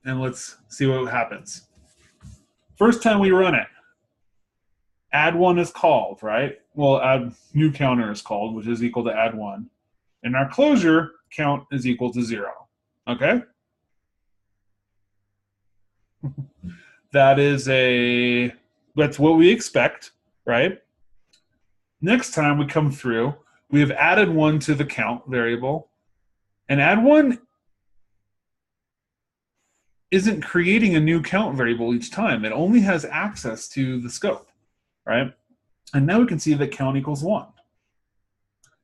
And let's see what happens. First time we run it, add 1 is called, right? Well, add new counter is called, which is equal to add 1. And our Clojure count is equal to 0. Okay? That's what we expect, right? Next time we come through, we have added 1 to the count variable, and add 1 isn't creating a new count variable each time. It only has access to the scope, right? And now we can see that count equals 1.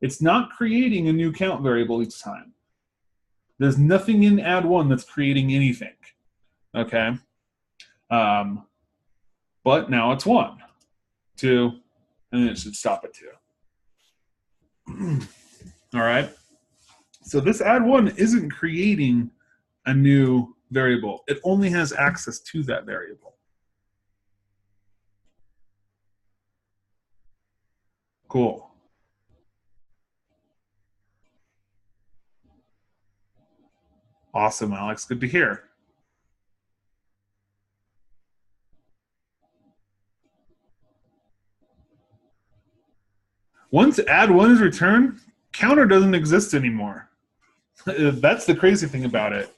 It's not creating a new count variable each time. There's nothing in add 1 that's creating anything, okay? But now it's 1, 2, and then it should stop at 2. All right? So this add 1 isn't creating a new variable. It only has access to that variable. Cool. Awesome, Alex. Good to hear. Once add 1 is returned, counter doesn't exist anymore. That's the crazy thing about it.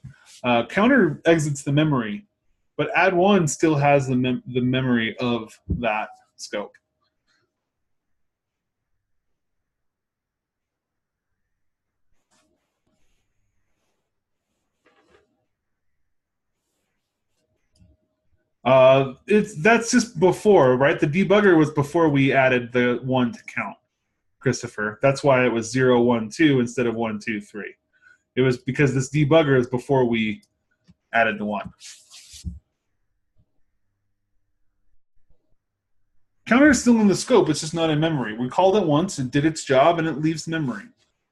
Counter exits the memory, but add 1 still has the memory of that scope. That's just before, right? The debugger was before we added the 1 to count, Christopher. That's why it was 0, 1, 2 instead of 1, 2, 3. It was because this debugger is before we added the 1. Counter is still in the scope, it's just not in memory. We called it once, it did its job, and it leaves memory.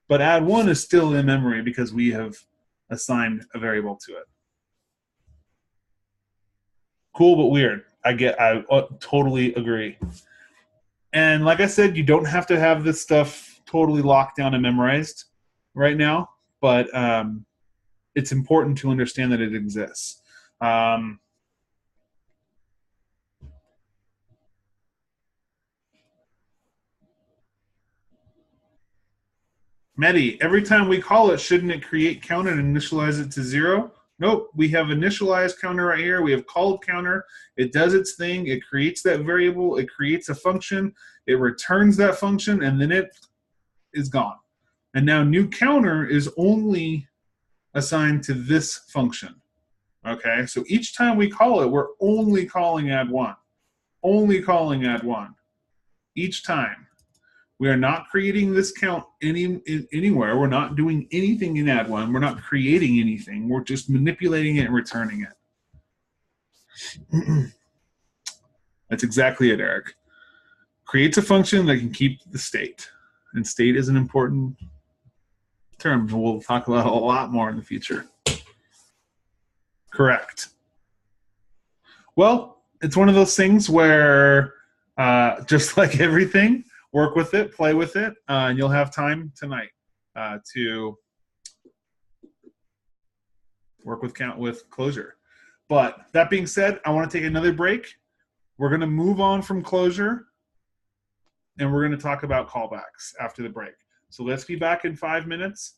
But add 1 is still in memory because we have assigned a variable to it. Cool, but weird. I totally agree. And like I said, you don't have to have this stuff totally locked down and memorized right now, but it's important to understand that it exists. Medi, every time we call it, shouldn't it create counter and initialize it to 0? Nope, we have initialized counter right here. We have called counter. It does its thing. It creates that variable. It creates a function. It returns that function, and then it is gone. And now new counter is only assigned to this function. Okay, so each time we call it, we're only calling add 1. Only calling add 1. Each time. We are not creating this count anywhere. We're not doing anything in add 1. We're not creating anything. We're just manipulating it and returning it. That's exactly it, Eric. Creates a function that can keep the state. And state is an important term. We'll talk about it a lot more in the future. Correct. Well, it's one of those things where just like everything, work with it, play with it, and you'll have time tonight to work with Clojure. But that being said, I want to take another break. We're going to move on from Clojure, and we're going to talk about callbacks after the break. So let's be back in 5 minutes,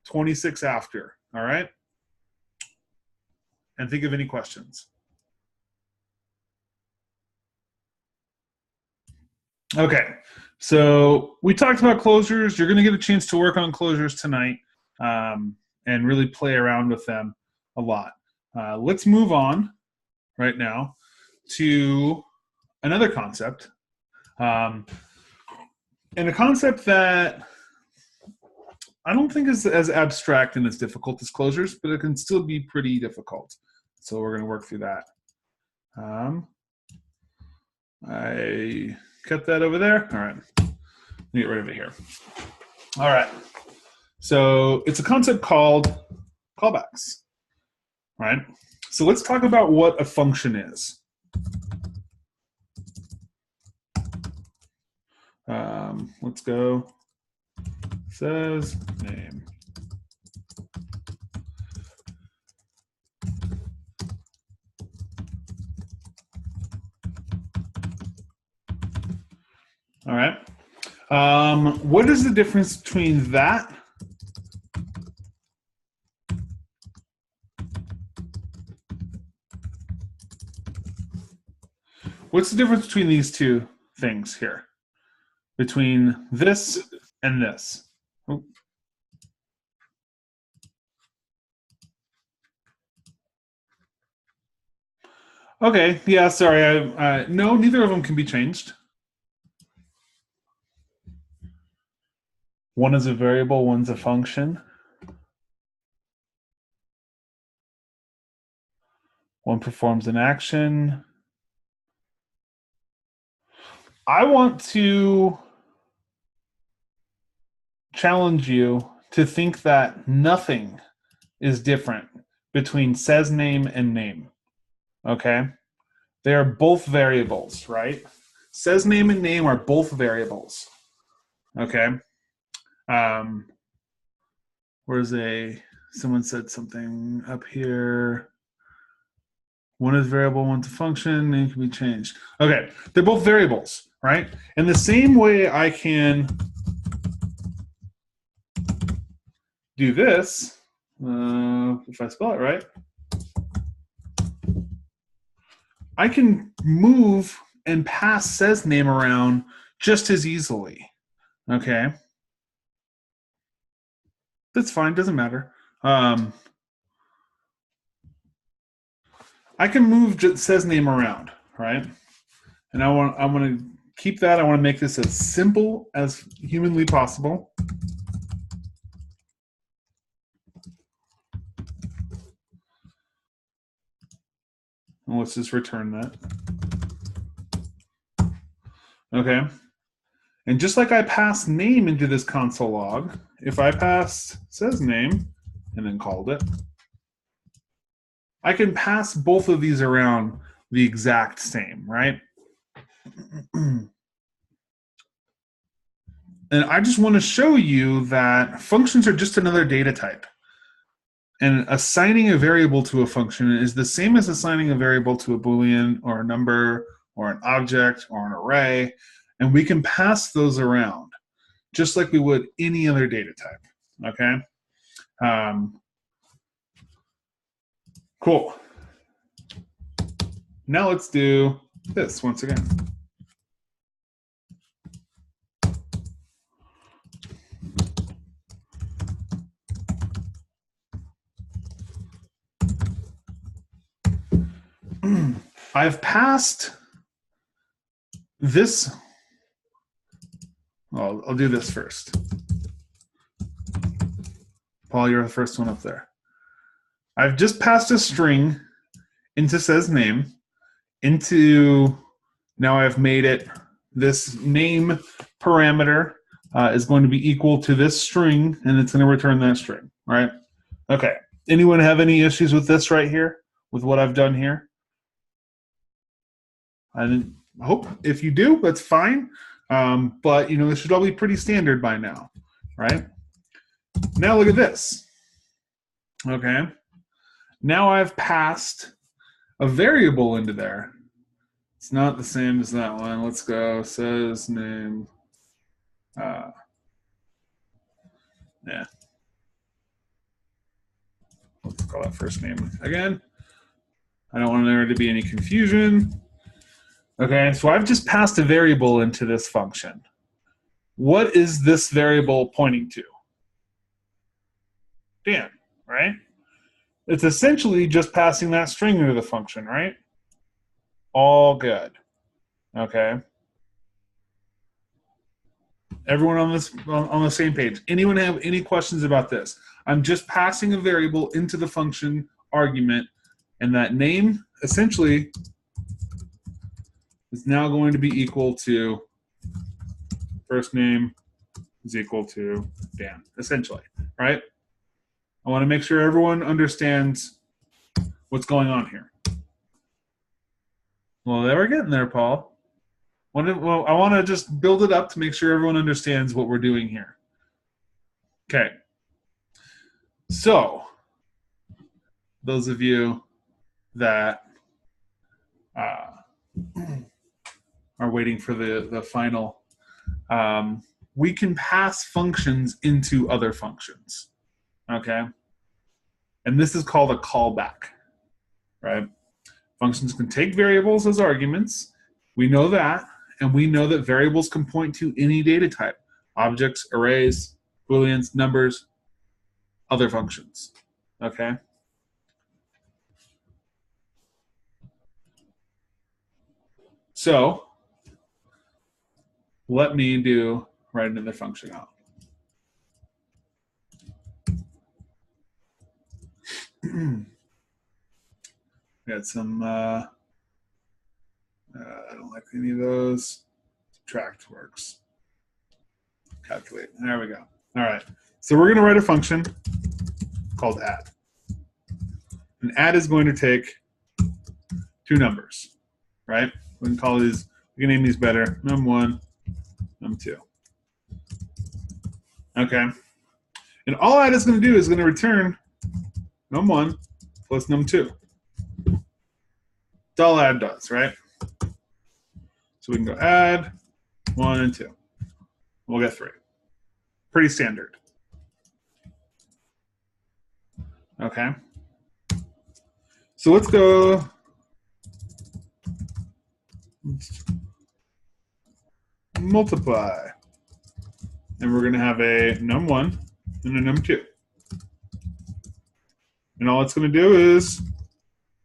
26 after, all right? And think of any questions. Okay, so we talked about closures. You're going to get a chance to work on closures tonight and really play around with them a lot. Let's move on right now to another concept. And a concept that I don't think is as abstract and as difficult as closures, but it can still be pretty difficult. So we're going to work through that. I cut that over there. All right. Let me get rid of it here. All right. So it's a concept called callbacks, right? So let's talk about what a function is. Let's go. Says name. All right. What is the difference between that What's the difference between these two things here? Between this and this? Oh. Okay, yeah, sorry. No, neither of them can be changed. One is a variable, one's a function. One performs an action. I want to challenge you to think that nothing is different between says name and name. Okay? They are both variables, right? Says name and name are both variables. Okay? Someone said something up here. One is variable, one's a function, and it can be changed. Okay, they're both variables, right? In the same way I can do this, if I spell it right, I can move and pass says name around just as easily, okay? That's fine, doesn't matter. I can move says name around, right? And I want to keep that. I want to make this as simple as humanly possible. And let's just return that. Okay. And just like I passed name into this console log, if I passed says name and then called it, I can pass both of these around the exact same, right? And I just want to show you that functions are just another data type. And assigning a variable to a function is the same as assigning a variable to a Boolean or a number or an object or an array. And we can pass those around. just like we would any other data type. Okay. Cool. Now let's do this once again. I've passed this. Well, I'll do this first. Paul, you're the first one up there. I've just passed a string into says name into, now I've made it, this name parameter is going to be equal to this string, and it's going to return that string, right? Okay. Anyone have any issues with this right here, with what I've done here? I hope if you do, that's fine. But you know, this should all be pretty standard by now, right? Now look at this. Okay. Now I've passed a variable into there. It's not the same as that one. Let's go. Says name. Yeah. Let's call that first name again. I don't want there to be any confusion. Okay, so I've just passed a variable into this function. What is this variable pointing to? Dan, right? It's essentially just passing that string into the function, right? All good. Okay. Everyone on the same page. Anyone have any questions about this? I'm just passing a variable into the function argument, and that name essentially is now going to be equal to first name is equal to Dan, essentially, right? I want to make sure everyone understands what's going on here. Well, we're getting there, Paul. Well, I want to just build it up to make sure everyone understands what we're doing here. Okay. So, those of you that are waiting for the final, we can pass functions into other functions, okay? And this is called a callback, right? Functions can take variables as arguments. We know that, and we know that variables can point to any data type, objects, arrays, booleans, numbers, other functions, okay? So, let me write another function out. Got some, I don't like any of those. Subtract works. Calculate, there we go. All right, so we're gonna write a function called add. And add is going to take two numbers, right? We can call these, we can name these better, num1, num2. Okay, and all add is gonna do is gonna return num1 plus num2. That's all add does, right? So we can go add 1 and 2. We'll get 3. Pretty standard. Okay. So let's go multiply. And we're going to have a num1 and a num2. And all it's going to do is,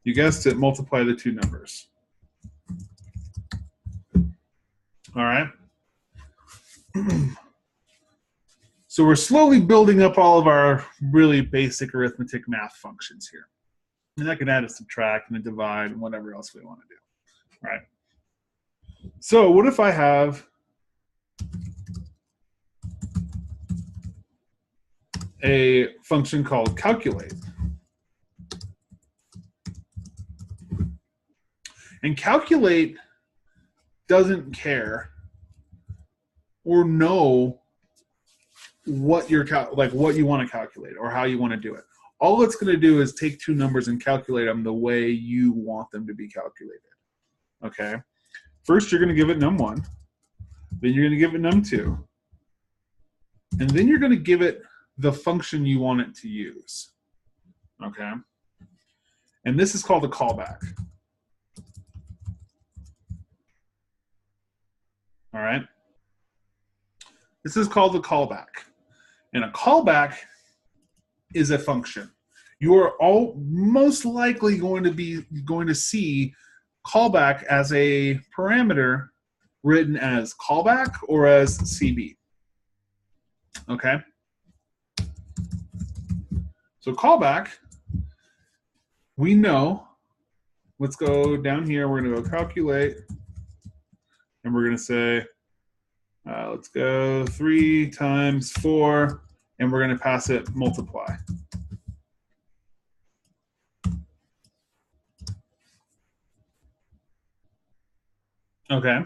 you guessed it, multiply the two numbers. All right. So we're slowly building up all of our really basic arithmetic math functions here. And I can add a subtract and a divide and whatever else we want to do. All right. So what if I have a function called calculate? And calculate doesn't care or know what you're what you want to calculate or how you want to do it. All it's going to do is take two numbers and calculate them the way you want them to be calculated. Okay. First, you're going to give it num1. Then you're going to give it num2. And then you're going to give it the function you want it to use. Okay? And this is called a callback. All right? This is called a callback. And a callback is a function. You are all most likely going to see callback as a parameter written as callback or as CB. Okay? So callback, we know, let's go down here, we're going to go calculate, and we're going to say, let's go 3 times 4, and we're going to pass it multiply. Okay,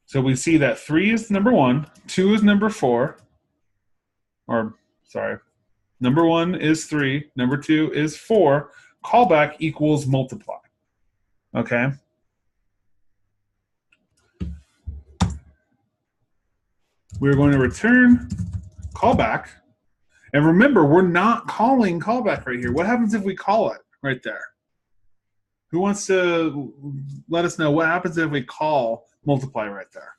so we see that 3 is number 1, 2 is number 4, or sorry, number 1 is 3, number 2 is 4, callback equals multiply. Okay? We're going to return callback. And remember, we're not calling callback right here. What happens if we call it right there? Who wants to let us know what happens if we call multiply right there?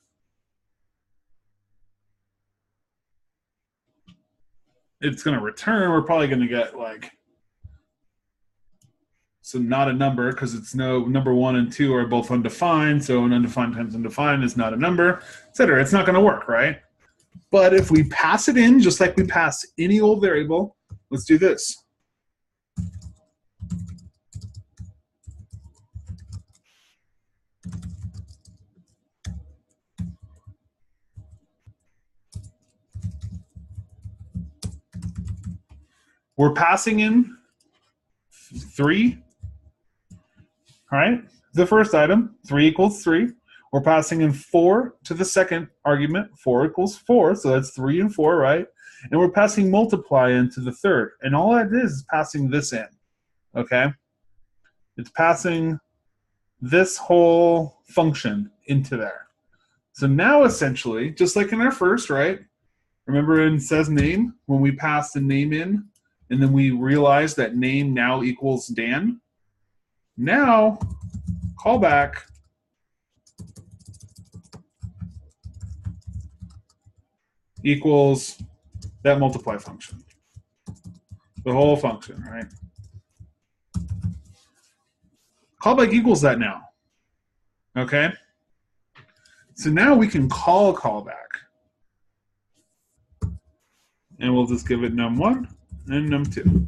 It's going to return. We're probably going to get like, so not a number because it's no number 1 and 2 are both undefined. So an undefined times undefined is not a number, etc. It's not going to work, right? But if we pass it in, just like we pass any old variable, let's do this. We're passing in 3, all right? The first item, 3 equals 3. We're passing in 4 to the second argument, 4 equals 4, so that's 3 and 4, right? And we're passing multiply into the third. And all that is passing this in, okay? It's passing this whole function into there. So now essentially, just like in our first, right? Remember in says name, when we pass the name in, and then we realize that name now equals Dan. Now, callback equals that multiply function. The whole function, right? Callback equals that now. Okay? So now we can call callback. And we'll just give it num1 and num2.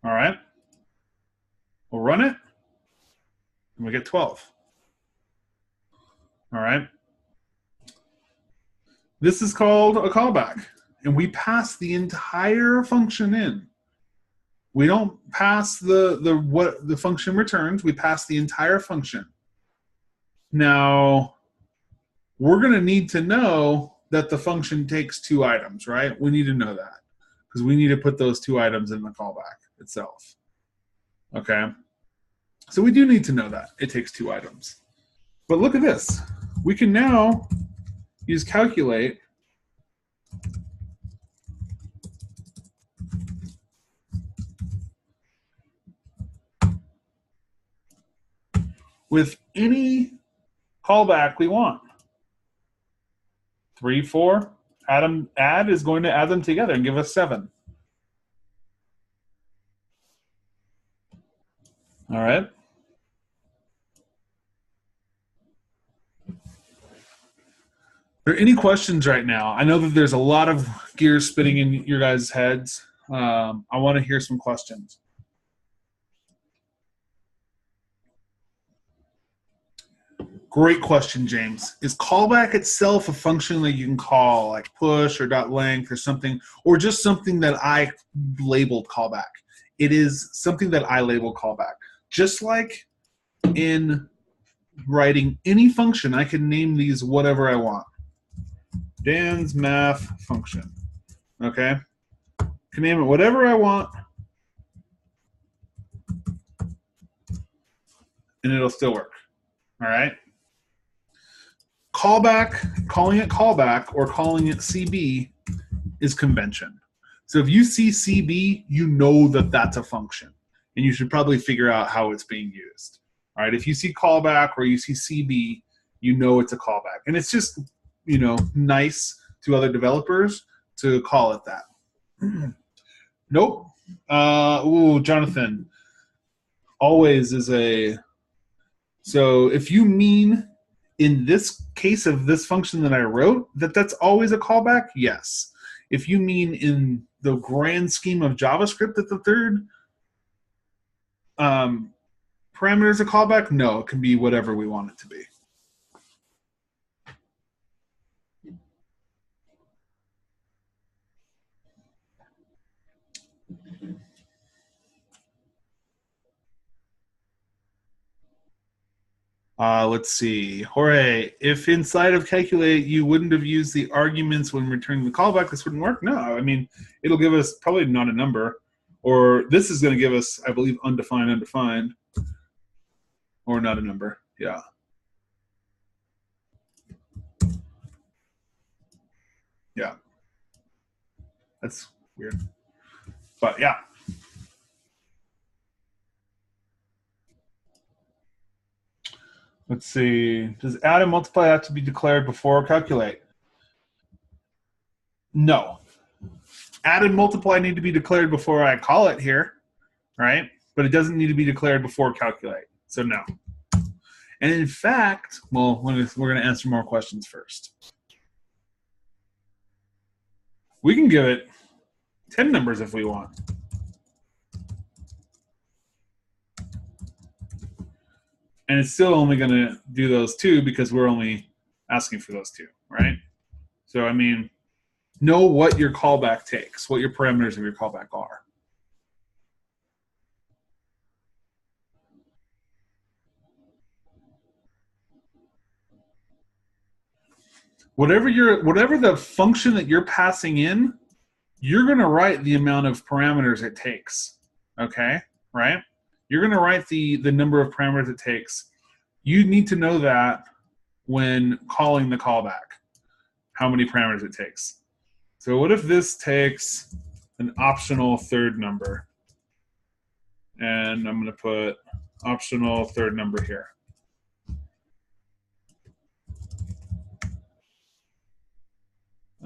All right? We'll run it, and we get 12. All right? This is called a callback, and we pass the entire function in. We don't pass what the function returns. We pass the entire function. Now, we're going to need to know that the function takes 2 items, right? We need to know that because we need to put those 2 items in the callback itself. Okay? So we do need to know that it takes 2 items. But look at this. We can now use calculate with any callback we want. 3, 4, add is going to add them together and give us 7. All right. Are there any questions right now? I know that there's a lot of gears spinning in your guys' heads. I want to hear some questions. Great question, James. Is callback itself a function that you can call, like push or .length or something, or just something that I labeled callback? It is something that I labeled callback. Just like in writing any function, I can name these whatever I want. Dan's math function. Okay? I can name it whatever I want, and it'll still work. All right? Callback, calling it callback or calling it CB is convention. So if you see CB, you know that that's a function, and you should probably figure out how it's being used. All right, if you see callback or you see CB, you know it's a callback, and it's just nice to other developers to call it that. Nope. Jonathan, always is a. So if you mean in this case of this function that I wrote, that's always a callback, yes. If you mean in the grand scheme of JavaScript that the third parameter is a callback, no, it can be whatever we want it to be. Let's see. Jorge, if inside of calculate you wouldn't have used the arguments when returning the callback, this wouldn't work? No, I mean, it'll give us probably not a number, or this is going to give us, I believe, undefined, or not a number. Yeah. Yeah. That's weird. But yeah. Let's see. Does add and multiply have to be declared before calculate? No. Add and multiply need to be declared before I call it here, right? But it doesn't need to be declared before calculate. So no. And in fact, well, we're going to answer more questions first. We can give it 10 numbers if we want. And it's still only going to do those two because we're only asking for those two, right? So, I mean, know what your callback takes, what your parameters of your callback are. Whatever the function that you're passing in, you're going to write the amount of parameters it takes. Okay, right? You're going to write the number of parameters it takes. You need to know that when calling the callback, how many parameters it takes. So what if this takes an optional third number? And I'm going to put optional third number here.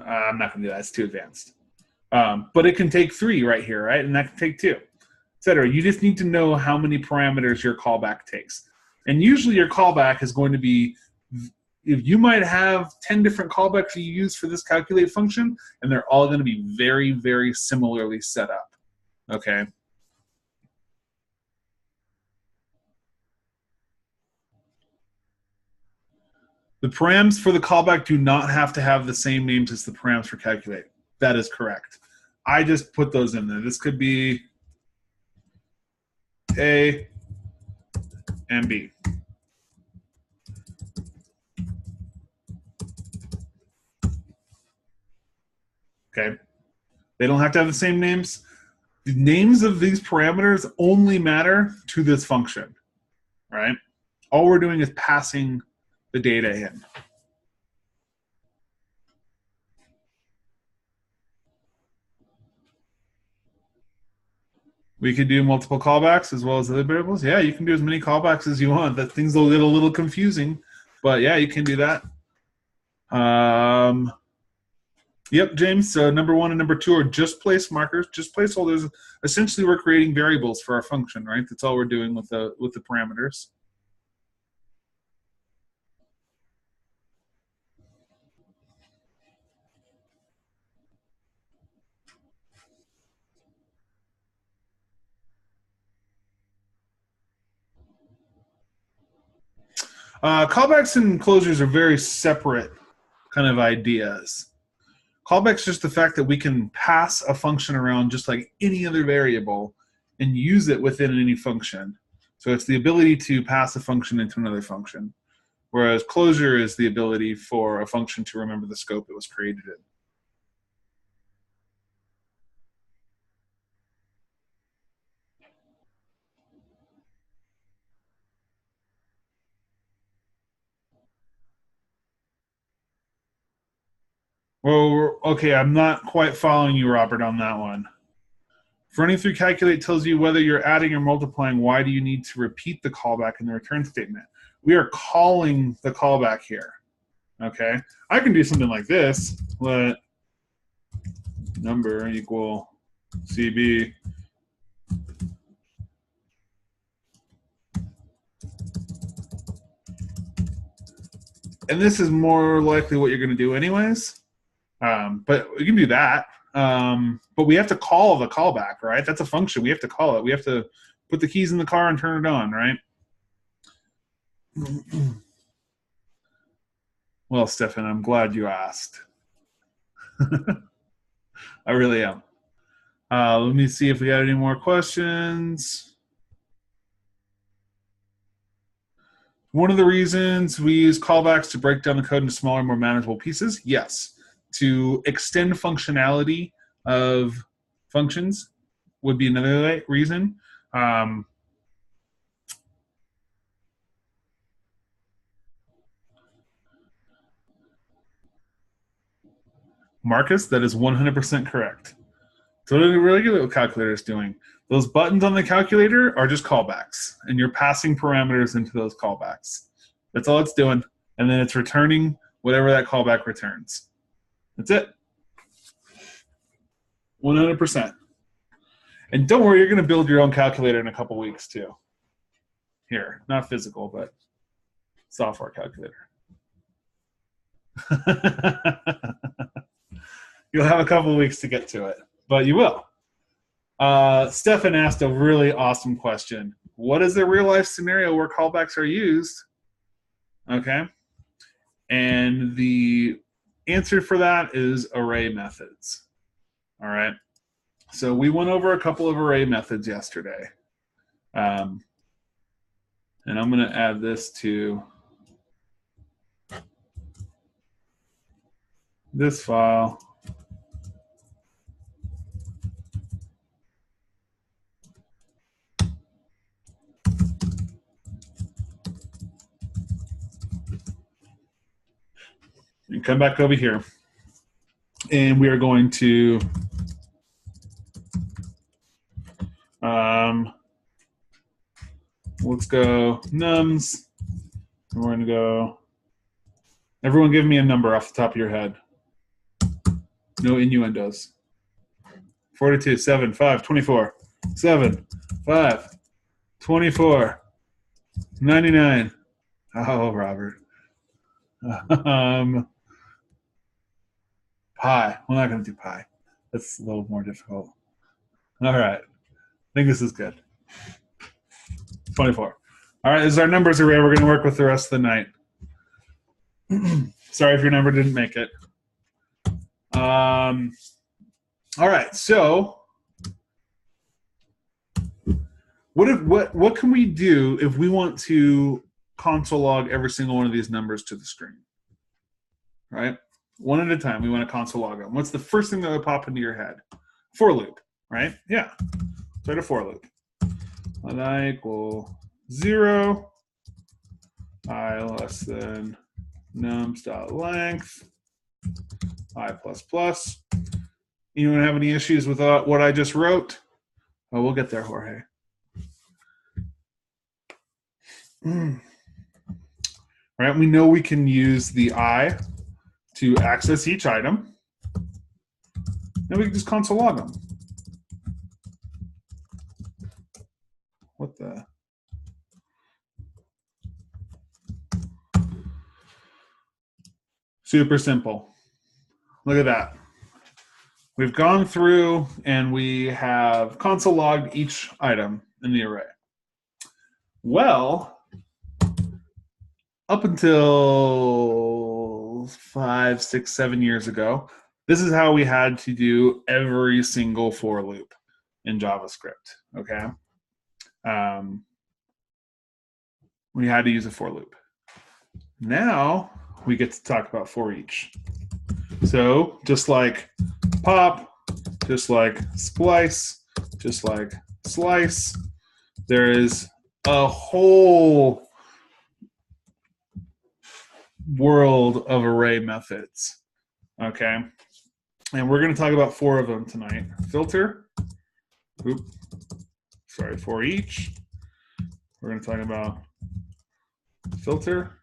I'm not going to do that. It's too advanced. But it can take 3 right here, right? And that can take 2, etc. You just need to know how many parameters your callback takes. And usually your callback is going to be, if you might have 10 different callbacks you use for this calculate function, and they're all going to be very, very similarly set up. Okay? The params for the callback do not have to have the same names as the params for calculate. That is correct. I just put those in there. This could be A and B. Okay? They don't have to have the same names. The names of these parameters only matter to this function, right? All we're doing is passing the data in. We could do multiple callbacks as well as other variables. Yeah, you can do as many callbacks as you want. That things will get a little confusing, but yeah, you can do that. Yep, James. So number 1 and number 2 are just place markers, just placeholders. Essentially, we're creating variables for our function, right? That's all we're doing with the parameters. Callbacks and closures are very separate kind of ideas. Callback's just the fact that we can pass a function around just like any other variable and use it within any function. So it's the ability to pass a function into another function, whereas closure is the ability for a function to remember the scope it was created in. Well, okay, I'm not quite following you, Robert, on that one. Running through calculate tells you whether you're adding or multiplying. Why do you need to repeat the callback in the return statement? We are calling the callback here. Okay, I can do something like this. Let number equal CB. And this is more likely what you're going to do anyways. But we can do that. But we have to call the callback, right? That's a function. We have to call it. We have to put the keys in the car and turn it on, right? Well, Stefan, I'm glad you asked. I really am. Let me see if we got any more questions. One of the reasons we use callbacks to break down the code into smaller, more manageable pieces, yes. To extend functionality of functions would be another reason. Marcus, that is 100% correct. So what a regular calculator is doing. Those buttons on the calculator are just callbacks, and you're passing parameters into those callbacks. That's all it's doing. And then it's returning whatever that callback returns. That's it. 100%. And don't worry, you're going to build your own calculator in a couple weeks, too. Here, not physical, but software calculator. You'll have a couple weeks to get to it, but you will. Stefan asked a really awesome question. What is a real-life scenario where callbacks are used? Okay. And the answer for that is array methods. All right. So we went over a couple of array methods yesterday. And I'm going to add this to this file. And come back over here. And we are going to let's go nums. And we're going to go. Everyone give me a number off the top of your head. No innuendos. 42, 7, 5, 24. 7, 5, 24. 99. Oh, Robert. Pi. We're not going to do pi. That's a little more difficult. All right. I think this is good. 24. All right, this is our numbers array we're going to work with the rest of the night. Sorry if your number didn't make it. All right, so what can we do if we want to console log every single one of these numbers to the screen? Right? One at a time, we want to console log them. What's the first thing that would pop into your head? For loop, right? Yeah. So a for loop. Let I equal 0, I less than nums.length, I plus plus. Anyone have any issues with what I just wrote? Oh, we'll get there, Jorge. Right, we know we can use the I to access each item. Then we can just console log them. What the? Super simple. Look at that. We've gone through and we have console logged each item in the array. Well, up until 5, 6, 7 years ago, this is how we had to do every single for loop in JavaScript, okay? We had to use a for loop. Now we get to talk about for each. So just like pop, just like splice, just like slice, there is a whole world of array methods. okay? And we're going to talk about 4 of them tonight. Filter, for each. We're going to talk about filter.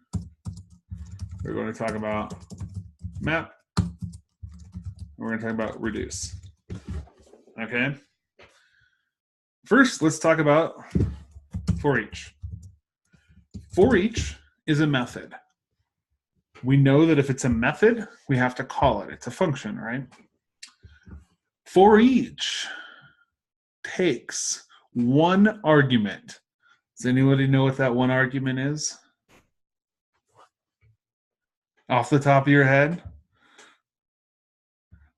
We're going to talk about map. And we're going to talk about reduce. Okay? First, let's talk about for each. For each is a method. We know that if it's a method, we have to call it. It's a function, right? For each takes one argument. Does anybody know what that one argument is? Off the top of your head?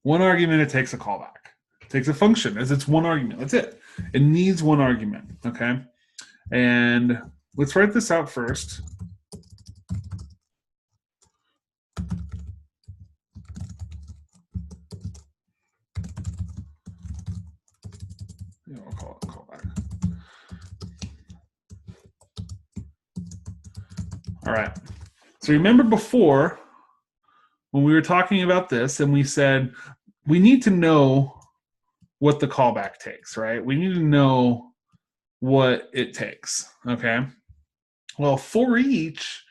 One argument, it takes a callback. It takes a function as its one argument. That's it. It needs one argument, okay? And let's write this out first. We'll call it callback. All right. So remember before when we were talking about this and we said we need to know what the callback takes, right? We need to know what it takes, okay? Well, for each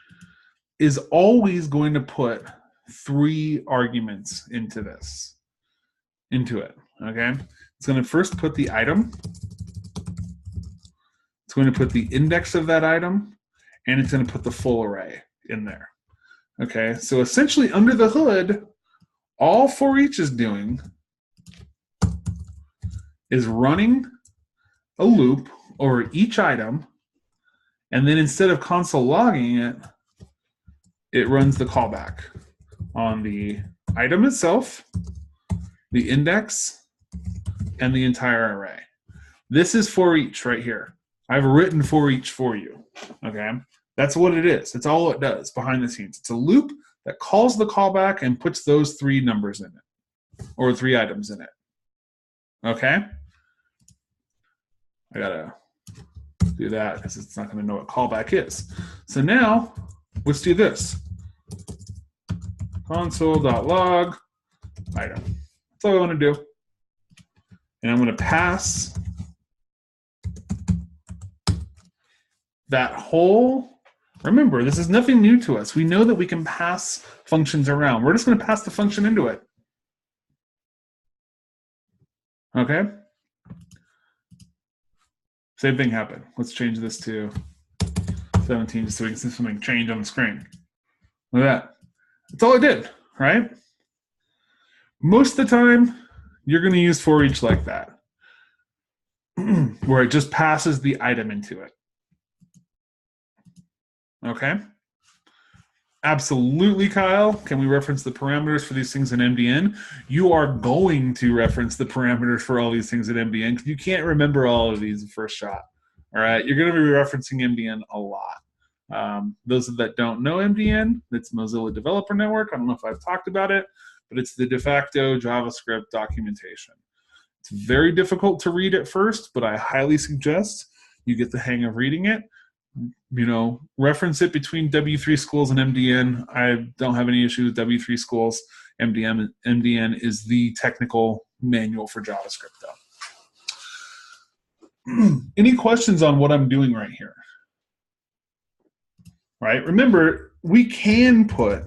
is always going to put 3 arguments into it, okay? It's going to first put the item. It's going to put the index of that item, and it's going to put the full array in there. Okay, so essentially under the hood, all for each is doing is running a loop over each item, and then instead of console logging it, it runs the callback on the item itself, the index, and the entire array. This is for each right here. I've written for each for you, okay? That's what it is. That's all it does behind the scenes. It's a loop that calls the callback and puts those 3 numbers in it, or 3 items in it, okay? I gotta do that because it's not gonna know what callback is. So now, let's do this. Console.log item. That's all I wanna do. And I'm gonna pass that whole, remember, this is nothing new to us. We know that we can pass functions around. We're just going to pass the function into it. Okay? Same thing happened. Let's change this to 17 just so we can see something change on the screen. Look at that. That's all I did, right? Most of the time, you're going to use for each like that, where it just passes the item into it. Okay? Absolutely, Kyle. Can we reference the parameters for these things in MDN? You are going to reference the parameters for all these things in MDN because you can't remember all of these the first shot. All right? You're going to be referencing MDN a lot. Those that don't know MDN, it's Mozilla Developer Network. I don't know if I've talked about it, but it's the de facto JavaScript documentation. It's very difficult to read at first, but I highly suggest you get the hang of reading it. You know, reference it between W3 schools and MDN. I don't have any issue with W3 schools. MDN is the technical manual for JavaScript, though. Any questions on what I'm doing right here? Right? Remember, we can put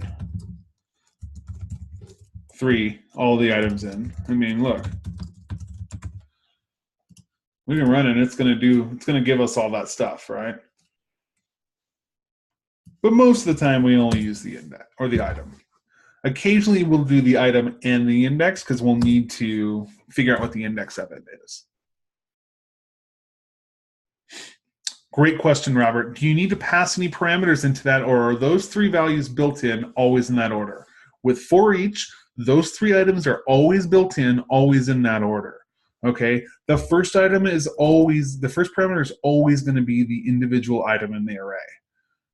3, all the items in. I mean, look. We can run it, it's gonna give us all that stuff, right? But most of the time, we only use the index or the item. Occasionally, we'll do the item and the index because we'll need to figure out what the index of it is. Great question, Robert. Do you need to pass any parameters into that, or are those 3 values built in always in that order? With for each, those 3 items are always built in, always in that order. Okay, the first parameter is always going to be the individual item in the array.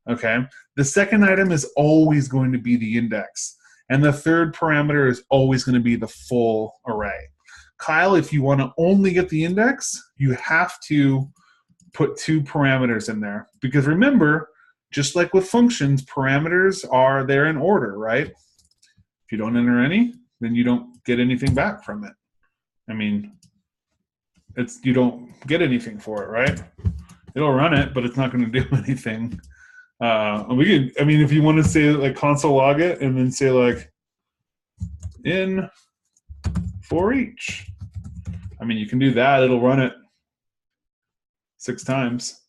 Okay, the second item is always going to be the index, and the third parameter is always going to be the full array. Kyle, if you want to only get the index, you have to put 2 parameters in there, because remember, just like with functions, parameters are there in order, right? If you don't enter any, then you don't get anything back from it. I mean, you don't get anything for it, right? It'll run it, but it's not going to do anything. If you want to say like console log it and then say like in for each, I mean, you can do that. It'll run it 6 times,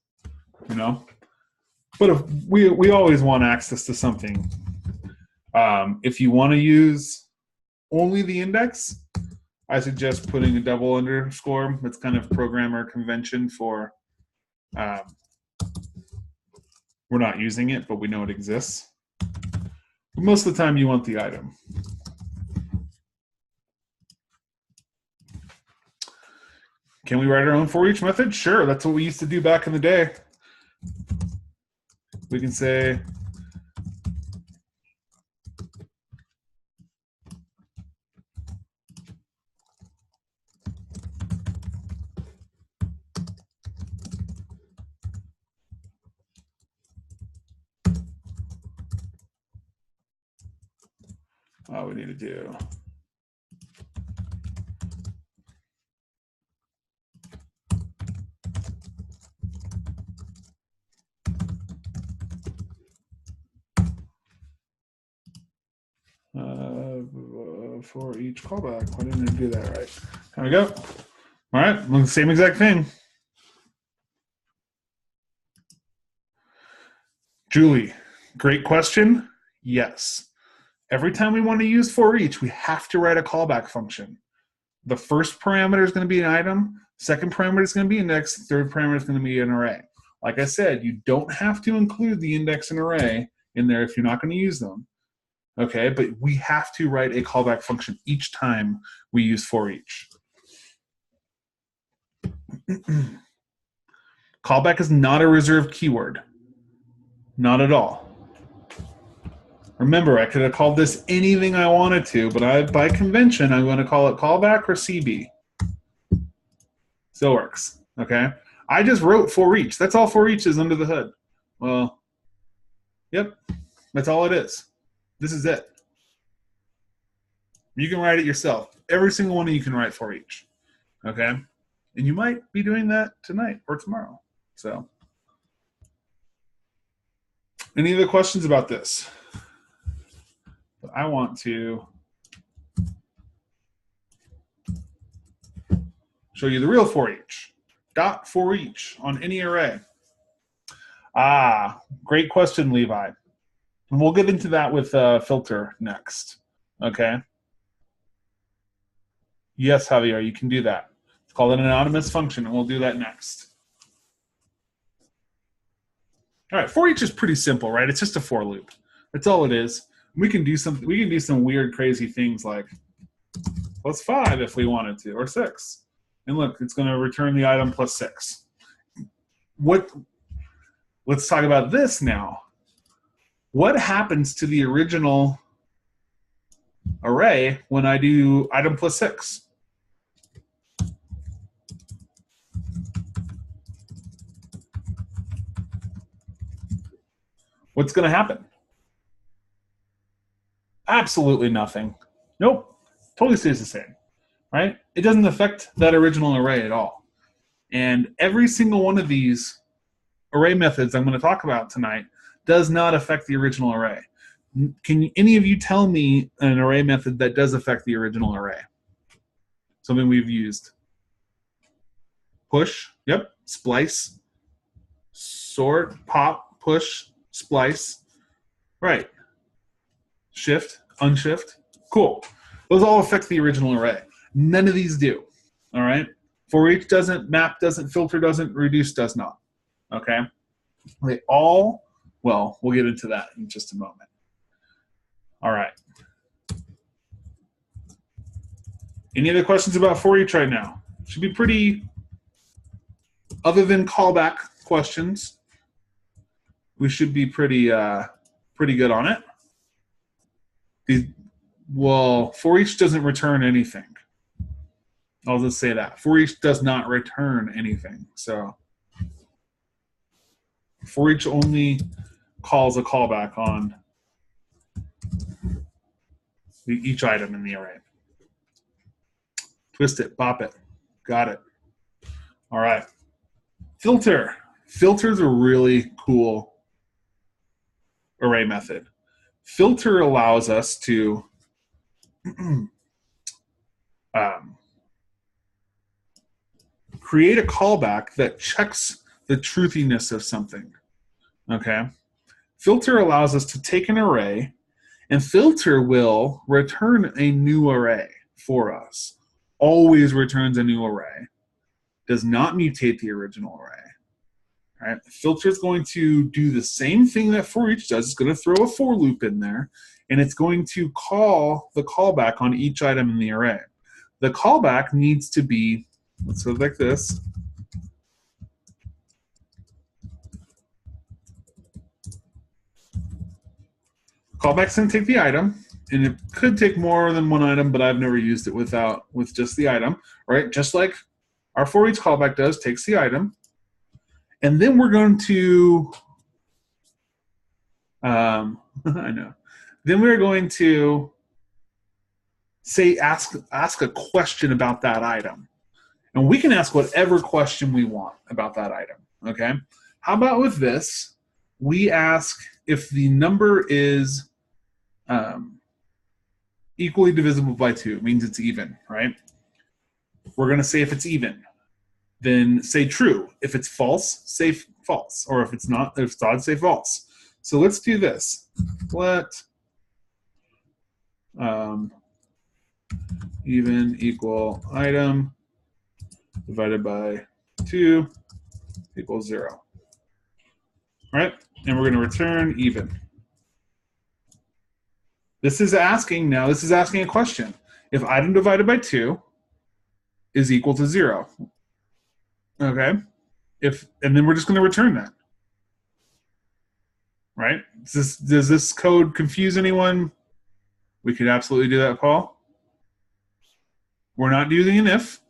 But if we always want access to something. If you want to use only the index, I suggest putting a double underscore. That's kind of programmer convention for we're not using it, but we know it exists. But most of the time you want the item. Can we write our own for each method? Sure, that's what we used to do back in the day. We can say we need to do for each callback. Why didn't I do that right? There we go. All right, same exact thing. Julie, great question. Yes. Every time we want to use for each, we have to write a callback function. The first parameter is going to be an item. Second parameter is going to be index. Third parameter is going to be an array. Like I said, you don't have to include the index and array in there if you're not going to use them. Okay, but we have to write a callback function each time we use for each. Callback is not a reserved keyword. Not at all. Remember, I could have called this anything I wanted to, but by convention, I'm going to call it callback or CB. Still works, okay? I just wrote for each. That's all for each is under the hood. Well, yep, that's all it is. This is it. You can write it yourself. Every single one of you can write for each, okay? And you might be doing that tonight or tomorrow. So, any other questions about this? I want to show you the real for each. Dot for each on any array. Great question, Levi. And we'll get into that with filter next. Okay. Yes, Javier, you can do that. It's called an anonymous function, and we'll do that next. All right, for each is pretty simple, right? It's just a for loop. That's all it is. We can do some weird, crazy things like plus 5 if we wanted to, or 6. And look, it's going to return the item plus 6. Let's talk about this now. What happens to the original array when I do item plus 6? What's going to happen? Absolutely nothing. Nope. Totally stays the same, right? It doesn't affect that original array at all. And every single one of these array methods I'm going to talk about tonight does not affect the original array. Can any of you tell me an array method that does affect the original array? Something we've used. Push, yep. Splice, sort, pop, push, splice. Right. Shift, unshift. Cool. Those all affect the original array. None of these do. All right? For each doesn't, map doesn't, filter doesn't, reduce does not. Okay? They all, well, we'll get into that in just a moment. All right. Any other questions about for each right now? Should be pretty, other than callback questions, we should be pretty good on it. Well, for each doesn't return anything. I'll just say that. For each does not return anything. So for each only calls a callback on each item in the array. Twist it, pop it. Got it. All right. Filter. Filter's a really cool array method. Filter allows us to create a callback that checks the truthiness of something. Okay? Filter allows us to take an array, and filter will return a new array for us. Always returns a new array. Does not mutate the original array. All right? Filter is going to do the same thing that for each does. It's going to throw a for loop in there, and it's going to call the callback on each item in the array. The callback needs to be, let's go like this. Callback's going to take the item, and it could take more than one item, but I've never used it with just the item, right? Just like our for each callback does, takes the item, and then we're going to, I know. Then we're going to say ask a question about that item, and we can ask whatever question we want about that item. Okay. How about with this? We ask if the number is equally divisible by 2. It means it's even, right? We're going to say if it's even, then say true. If it's false, say false. Or if it's not, if it's odd, say false. So let's do this. Let even equal item divided by 2 equals 0. All right? And we're going to return even. This is asking a question. If item divided by 2 is equal to 0, okay? And then we're just going to return that. Right? Does this code confuse anyone? We could absolutely do that, Paul. We're not using an if.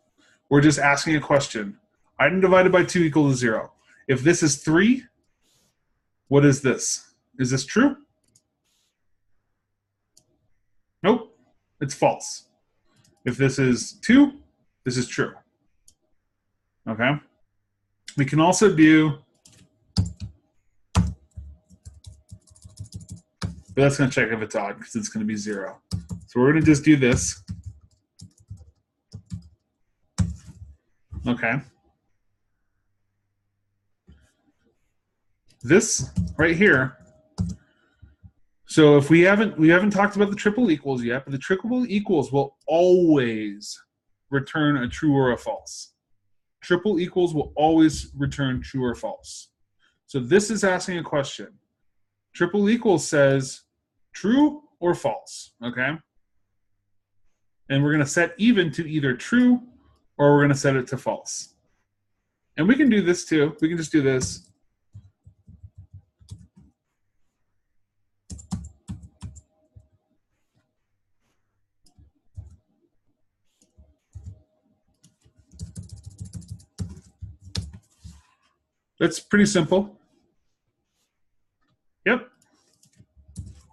We're just asking a question. Item divided by 2 equals 0. If this is 3, what is this? Is this true? Nope, it's false. If this is 2, this is true. Okay? We can also do, but that's going to check if it's odd because it's going to be 0. So we're going to just do this. Okay. This right here. So if we haven't talked about the triple equals yet, but the triple equals will always return a true or a false. Triple equals will always return true or false. So this is asking a question. Triple equals says true or false, okay? And we're going to set even to either true or we're going to set it to false. And we can do this too. We can just do this. That's pretty simple. Yep.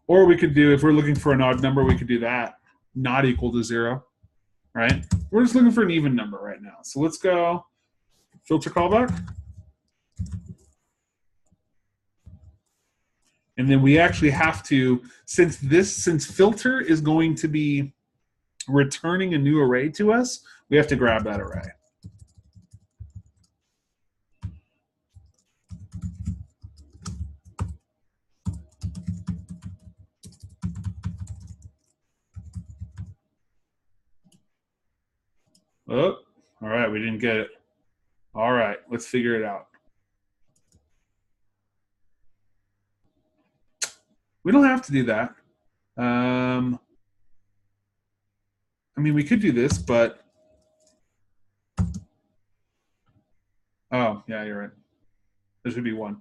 Or we could do, if we're looking for an odd number, we could do that. Not equal to 0, right? We're just looking for an even number right now. So let's go filter callback. And then we actually have to, since filter is going to be returning a new array to us, we have to grab that array. Oh, all right, we didn't get it. All right, let's figure it out. We don't have to do that. I mean, we could do this, but oh, yeah, you're right. There should be 1.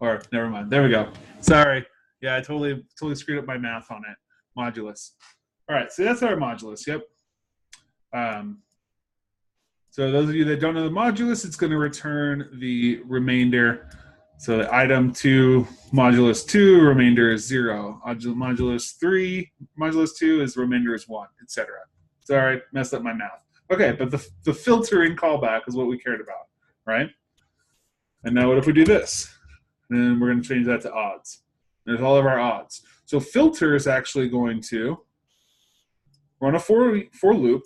Or never mind. There we go. Sorry. Yeah, I totally screwed up my math on it. Modulus. All right, so that's our modulus. Yep. So those of you that don't know the modulus, it's going to return the remainder. So the item 2 modulus 2 remainder is 0. Modulus 3 modulus 2 is remainder is 1, etc. Sorry, messed up my math. Okay, but the filter in callback is what we cared about, right? And now what if we do this? And we're going to change that to odds. There's all of our odds. So filter is actually going to run a for loop.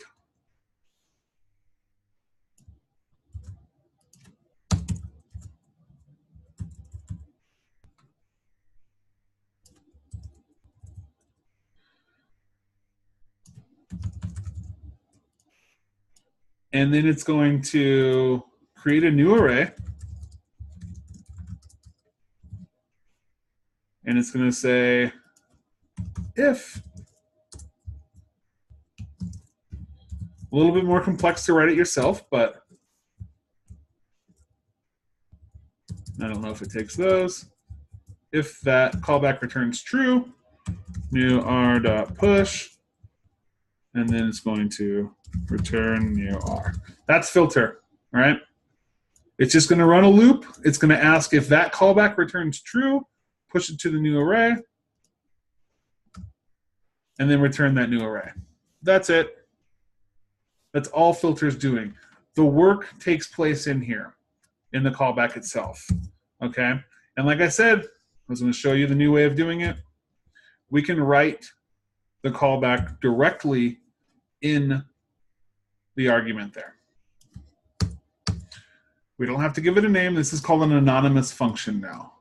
And then it's going to create a new array. And it's going to say if. A little bit more complex to write it yourself, but I don't know if it takes those. If that callback returns true, new r.push, and then it's going to return new r. That's filter, all right? It's just going to run a loop. It's going to ask if that callback returns true, push it to the new array, and then return that new array. That's it. That's all filter's doing. The work takes place in here, in the callback itself, okay? And like I said, I was going to show you the new way of doing it. We can write the callback directly in the argument there. We don't have to give it a name. This is called an anonymous function now.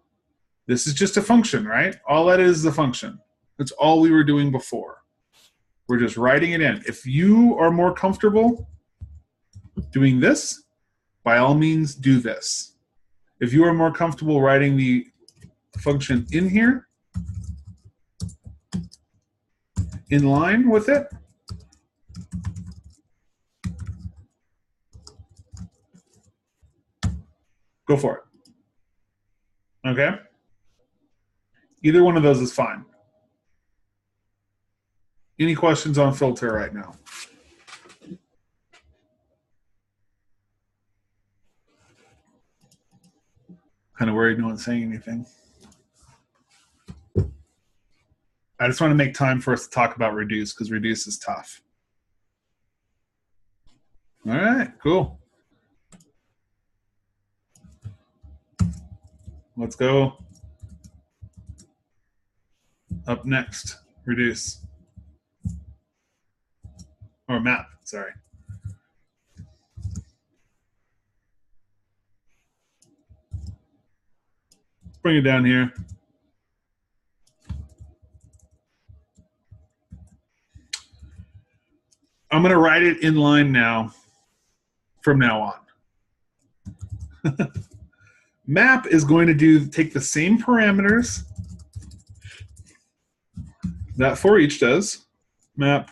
This is just a function, right? All that is a function. That's all we were doing before. We're just writing it in. If you are more comfortable doing this, by all means do this. If you are more comfortable writing the function in here, in line with it, go for it. Okay? Either one of those is fine. Any questions on filter right now? Kind of worried no one's saying anything. I just want to make time for us to talk about reduce because reduce is tough. All right, cool. Let's go. Up next, reduce. Or map, sorry. Bring it down here. I'm going to write it in line now from now on. Map is going to take the same parameters that for each does. Map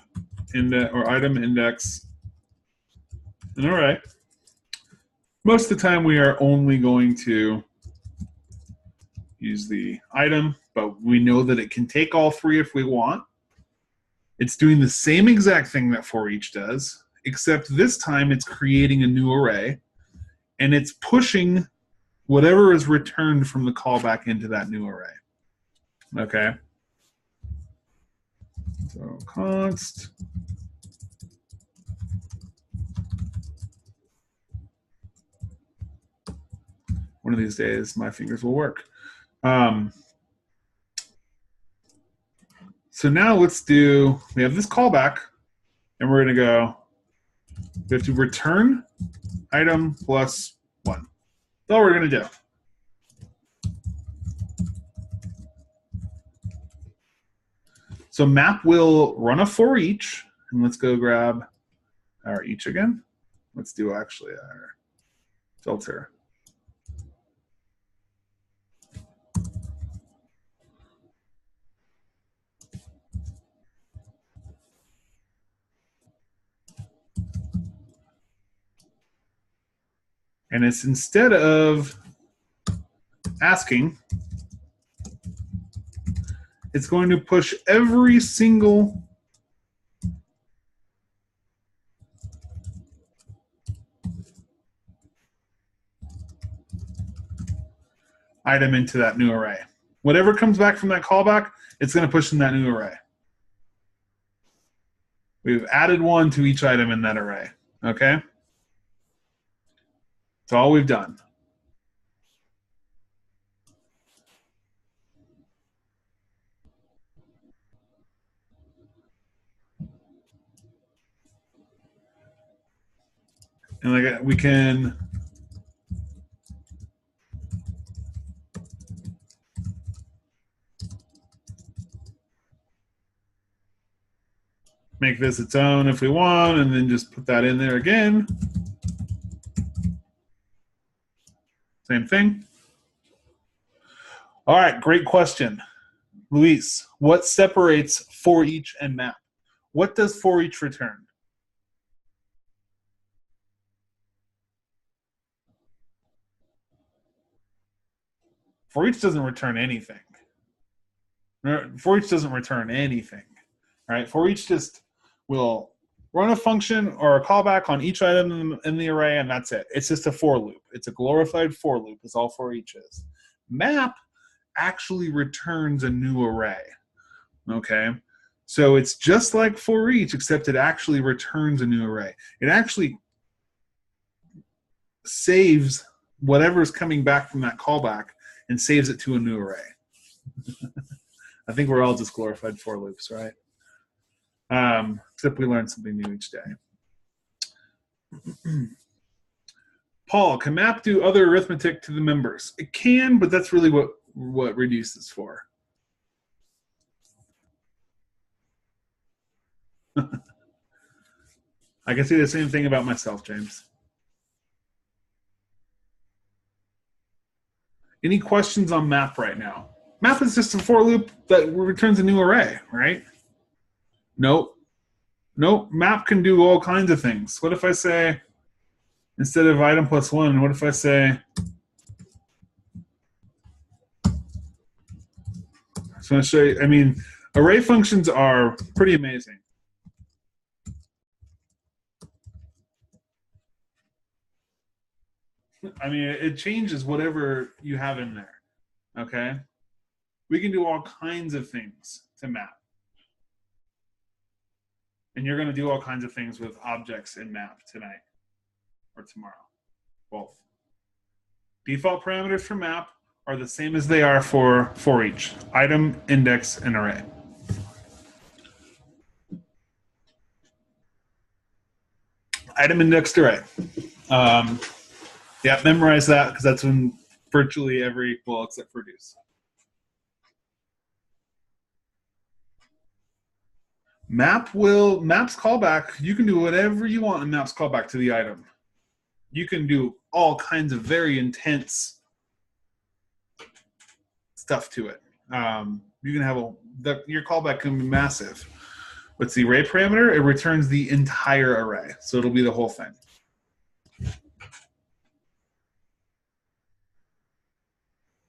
index or item index an array. Most of the time we are only going to use the item, but we know that it can take all three if we want. It's doing the same exact thing that for each does, except this time it's creating a new array, and it's pushing whatever is returned from the callback into that new array. Okay? So const. One of these days, my fingers will work. So now let's do, we have this callback, and we're going to go, we have to return item plus 1. That's all we're going to do. So map will run a for each, and let's go grab our each again. Let's do actually our filter. And it's instead of asking, it's going to push every single item into that new array. Whatever comes back from that callback, it's going to push in that new array. We've added 1 to each item in that array. Okay? That's all we've done. And like we can make this its own if we want, and then just put that in there again. Same thing. All right, great question. Luis, what separates for each and map? What does for each return? For each doesn't return anything. For each doesn't return anything. Right? For each just will run a function or a callback on each item in the array, and that's it. It's just a for loop. It's a glorified for loop is all for each is. Map actually returns a new array. Okay? So it's just like for each, except it actually returns a new array. It actually saves whatever's coming back from that callback and saves it to a new array. I think we're all just glorified for loops, right? Except we learn something new each day. Paul, can map do other arithmetic to the members? It can, but that's really what reduce is for. I can say the same thing about myself, James. Any questions on map right now? Map is just a for loop that returns a new array, right? Nope. Nope. Map can do all kinds of things. What if I say, instead of item plus 1, what if I say, so I'm going to show you, I mean, array functions are pretty amazing. I mean, it changes whatever you have in there, okay? We can do all kinds of things to map. And you're going to do all kinds of things with objects in map tonight or tomorrow, both. Default parameters for map are the same as they are for each: item, index, and array. Item, indexed, array. Yeah, memorize that because that's when virtually every, well, except for reduce. Map's callback, you can do whatever you want in map's callback to the item. You can do all kinds of very intense stuff to it. You can have your callback can be massive. What's the array parameter? It returns the entire array, so it'll be the whole thing.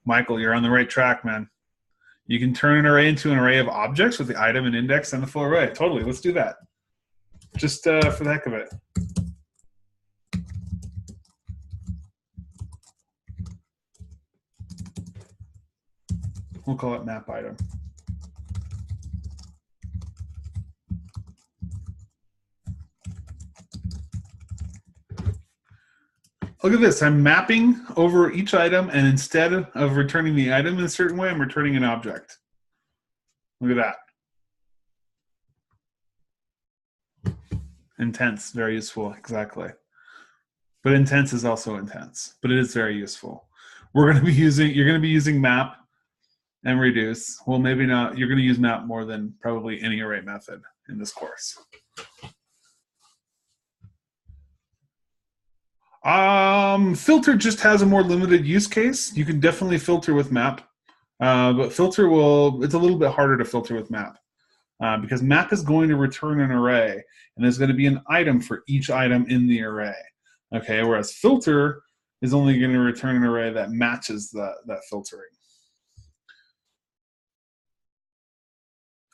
Michael, you're on the right track, man. You can turn an array into an array of objects with the item and index and the full array. Totally, let's do that. Just for the heck of it. We'll call it map item. Look at this. I'm mapping over each item, and instead of returning the item in a certain way, I'm returning an object. Look at that. Intense, very useful, exactly. But intense is also intense, but it is very useful. You're going to be using map and reduce. Well, maybe not. You're going to use map more than probably any array method in this course. Filter just has a more limited use case. You can definitely filter with map, but it's a little bit harder to filter with map because map is going to return an array, and there's going to be an item for each item in the array. Okay, whereas filter is only going to return an array that matches that filtering.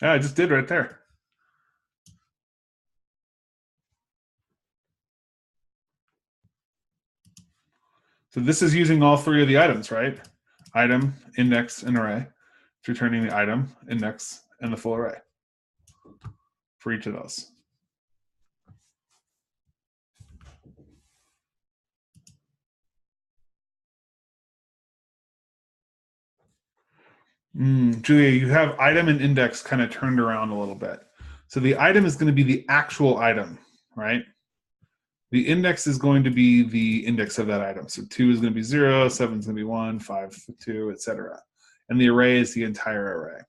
Yeah, I just did right there. So this is using all 3 of the items, right? item, index, and array. It's returning the item, index, and the full array for each of those. Julia, you have item and index kind of turned around a little bit. So the item is going to be the actual item, right? The index is going to be the index of that item. So 2 is going to be 0, 7 is going to be 1, 5, 2, etc. And the array is the entire array.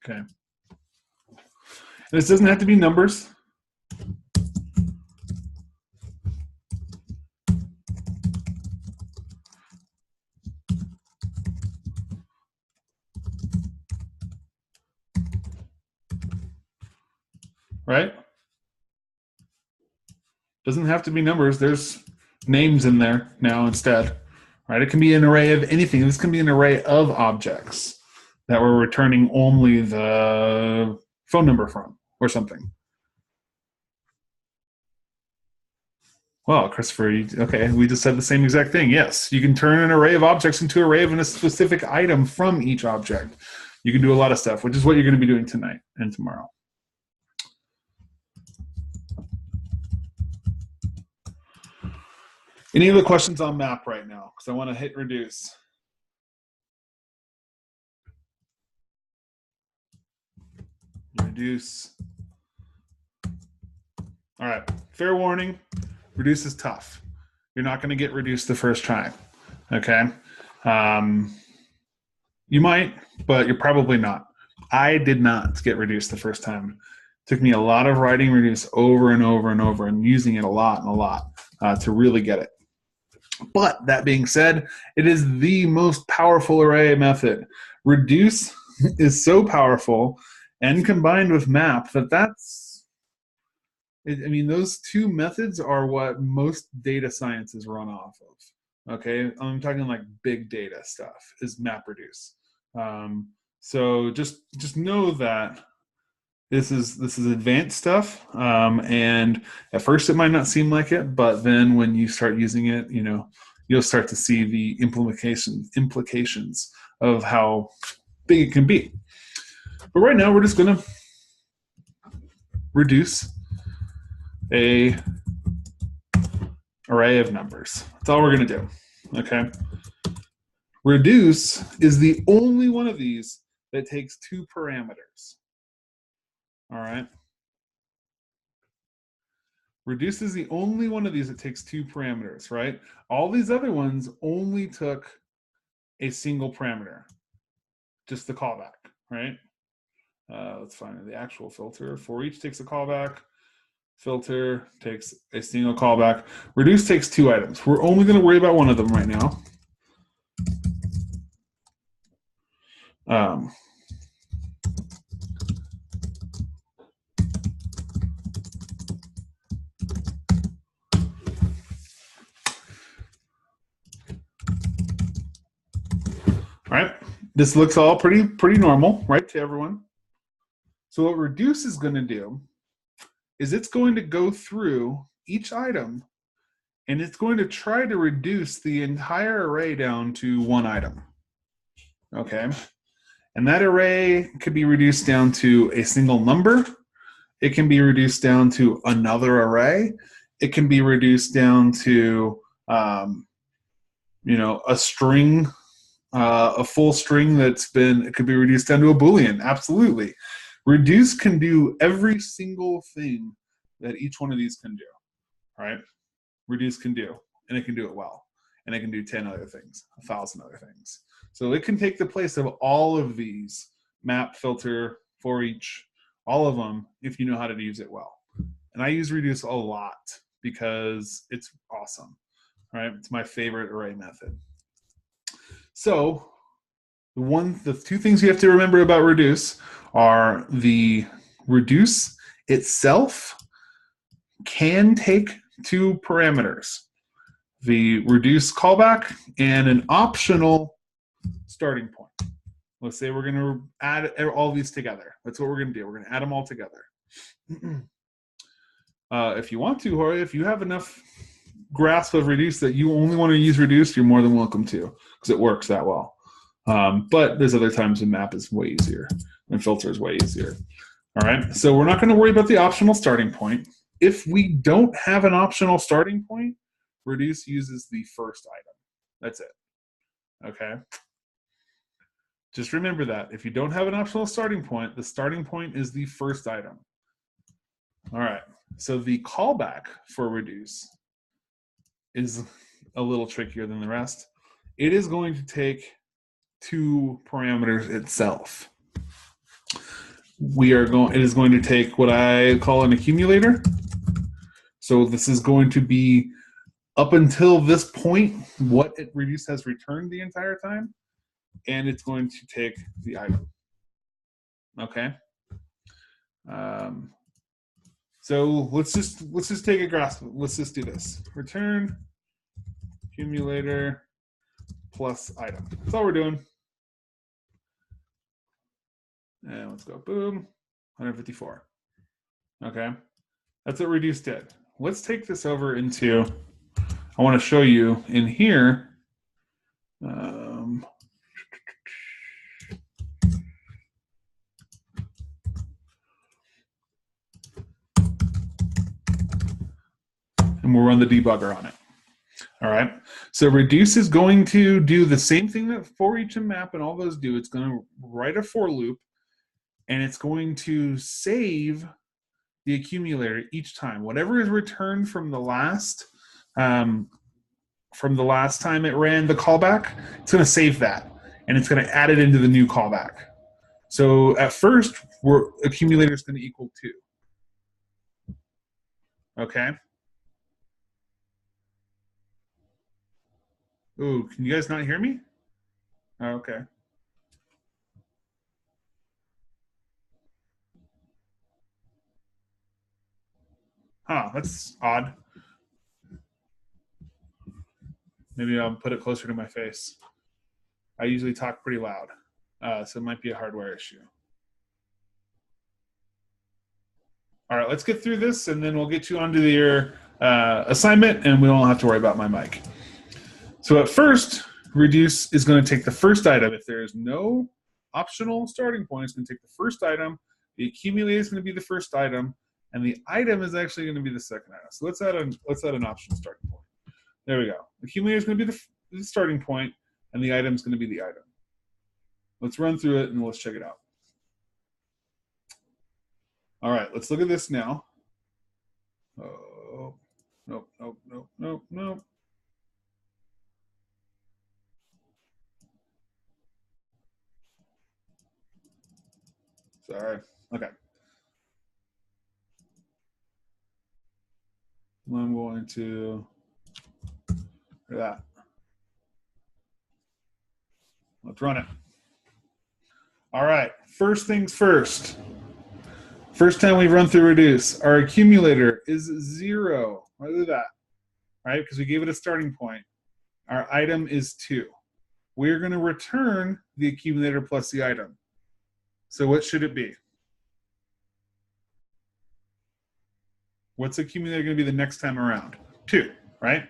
Okay. This doesn't have to be numbers. Right? Doesn't have to be numbers. There's names in there now instead. Right? It can be an array of anything. This can be an array of objects that we're returning only the phone number from or something. Well, Christopher, okay, we just said the same exact thing. Yes, you can turn an array of objects into an array of a specific item from each object. You can do a lot of stuff, which is what you're going to be doing tonight and tomorrow. Any other questions on map right now? Because I want to hit reduce. Reduce. All right, fair warning, reduce is tough. You're not going to get reduced the first time, okay? You might, but you're probably not. I did not get reduced the first time. It took me a lot of writing reduce over and over and over and using it a lot to really get it. But that being said, it is the most powerful array method. Reduce is so powerful and combined with map that's, I mean, those two methods are what most data sciences run off of. Okay, I'm talking like big data stuff is map reduce. So just know that this is advanced stuff, and at first it might not seem like it, but then when you start using it, you'll start to see the implications of how big it can be. But right now we're just going to reduce a array of numbers. That's all we're going to do. Okay. Reduce is the only one of these that takes 2 parameters. All right. Reduce is the only one of these that takes 2 parameters, right? All these other ones only took a single parameter, just the callback, right? Let's find the actual filter. For each takes a callback. Filter takes a single callback. Reduce takes 2 items. We're only going to worry about one of them right now. All right, this looks all pretty normal, right, to everyone? So what reduce is going to do is it's going to go through each item and it's going to try to reduce the entire array down to 1 item. Okay, and that array could be reduced down to a single number. It can be reduced down to another array. It can be reduced down to a string, a full string it could be reduced down to a Boolean. Absolutely. Reduce can do every single thing that each one of these can do, right? Reduce can do, and it can do it well. And it can do 10 other things, 1,000 other things. So it can take the place of all of these, map, filter, for each, all of them, if you know how to use it well. And I use reduce a lot because it's awesome, right? It's my favorite array method. So the 2 things you have to remember about reduce are the reduce itself can take 2 parameters, the reduce callback and an optional starting point. Let's say we're going to add all these together. That's what we're going to do. We're going to add them all together. If you want to, Jorge, if you have enough grasp of reduce that you only want to use reduce, you're more than welcome to. because it works that well. But there's other times when map is way easier and filter is way easier. All right, so we're not going to worry about the optional starting point. If we don't have an optional starting point, reduce uses the first item. That's it. Okay. Just remember that. If you don't have an optional starting point, the starting point is the first item. All right. So the callback for reduce is a little trickier than the rest. It is going to take two parameters itself. It is going to take what I call an accumulator. So this is going to be up until this point what it reduce has returned the entire time, and it's going to take the item. Okay. So let's just take a grasp. Let's just do this. Return accumulator plus item. That's all we're doing. And let's go. Boom. 154. Okay. That's what reduce did. Let's take this over into. I want to show you in here. And we'll run the debugger on it. All right. So reduce is going to do the same thing that for each and map and all those do. It's going to write a for loop, and it's going to save the accumulator each time. Whatever is returned from the last time it ran the callback, it's going to save that, and it's going to add it into the new callback. So at first, accumulator is going to equal 2. Okay. Ooh, can you guys not hear me? Oh, okay. Huh, that's odd. Maybe I'll put it closer to my face. I usually talk pretty loud, so it might be a hardware issue. All right, let's get through this, and then we'll get you onto your assignment, and we won't have to worry about my mic. So at first, reduce is going to take the first item. If there is no optional starting point, it's going to take the first item. The accumulator is going to be the first item, and the item is actually going to be the second item. So let's add an optional starting point. There we go. Accumulator is going to be the starting point, and the item is going to be the item. Let's run through it, and let's check it out. All right, let's look at this now. Oh, nope, nope, nope, nope, nope. Sorry. Okay. I'm going to do that. Let's run it. All right. First things first. First time we run through reduce, our accumulator is 0. Why do that? Right? Because we gave it a starting point. Our item is 2. We're going to return the accumulator plus the item. So what should it be? What's the accumulator going to be the next time around? 2, right?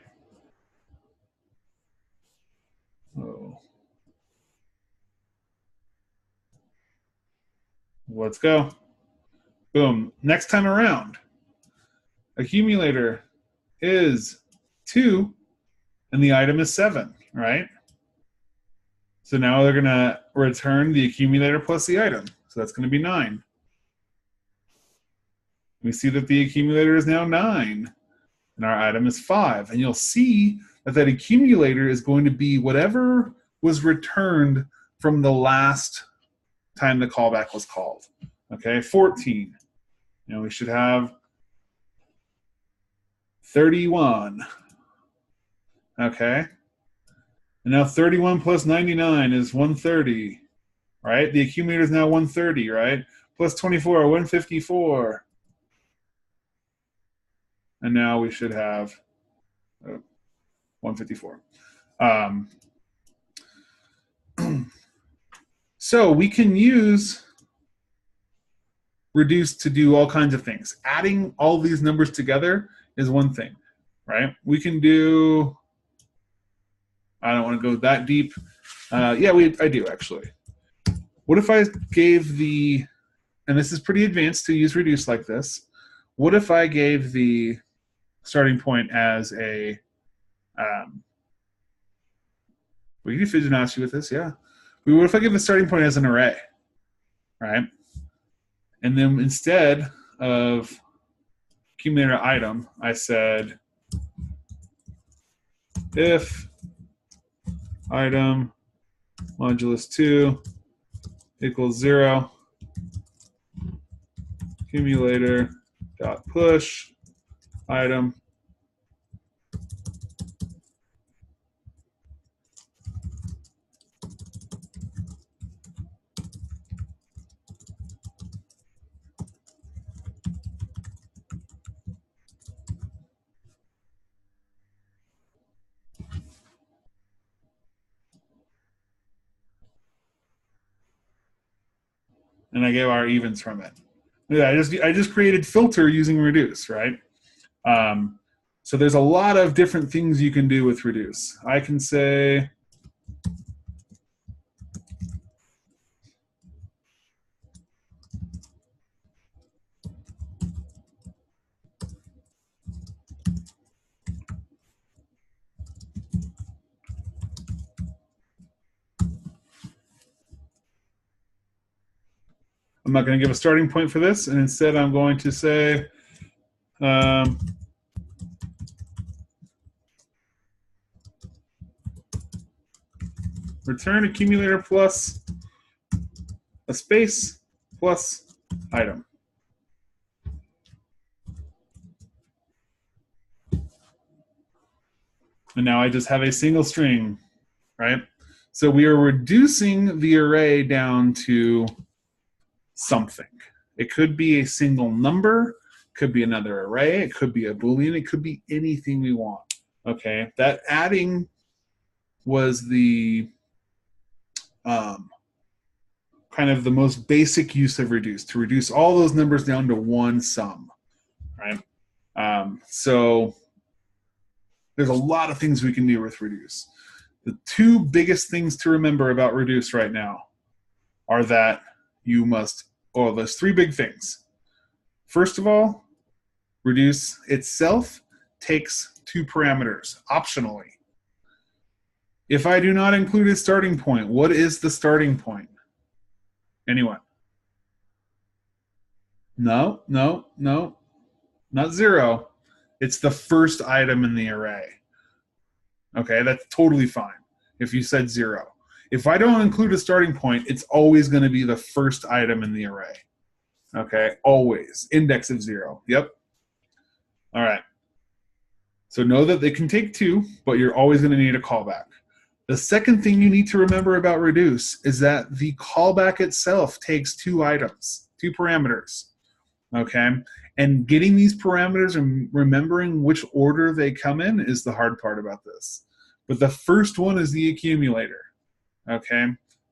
Oh. Let's go. Boom. Next time around, accumulator is 2, and the item is 7, right? So now they're going to return the accumulator plus the item. So that's going to be 9. We see that the accumulator is now 9, and our item is 5. And you'll see that accumulator is going to be whatever was returned from the last time the callback was called. Okay, 14. We should have 31. Okay. And now 31 plus 99 is 130, right? The accumulator is now 130, right? Plus 24, 154. And now we should have 154. So we can use reduce to do all kinds of things. Adding all these numbers together is one thing, right? We can do I don't want to go that deep. Yeah, I do actually. What if I gave the, and this is pretty advanced to use reduce like this. What if I gave the starting point as a, we can do Fibonacci with this, yeah. What if I give the starting point as an array, right? And then instead of accumulator item, I said if item modulus 2 equals 0, accumulator dot push item and I gave our evens from it. Yeah, I just created filter using reduce, right? So there's a lot of different things you can do with reduce. I can say I'm not going to give a starting point for this, and instead I'm going to say return accumulator plus a space plus item. And now I just have a single string, right? So we are reducing the array down to something. It could be a single number, could be another array, it could be a Boolean, it could be anything we want. Okay, that adding was the kind of the most basic use of reduce, to reduce all those numbers down to one sum, right? So there's a lot of things we can do with reduce. The two biggest things to remember about reduce right now are that you must, oh, there's three big things. First of all, reduce itself takes two parameters, optionally. If I do not include a starting point, what is the starting point? Anyone? No, not 0. It's the first item in the array. Okay, that's totally fine if you said 0. If I don't include a starting point, it's always going to be the first item in the array. Okay, always. Index of 0. Yep. All right. So know that they can take 2, but you're always going to need a callback. The second thing you need to remember about reduce is that the callback itself takes 2 items, 2 parameters. Okay, and getting these parameters and remembering which order they come in is the hard part about this. But the first one is the accumulator. Okay,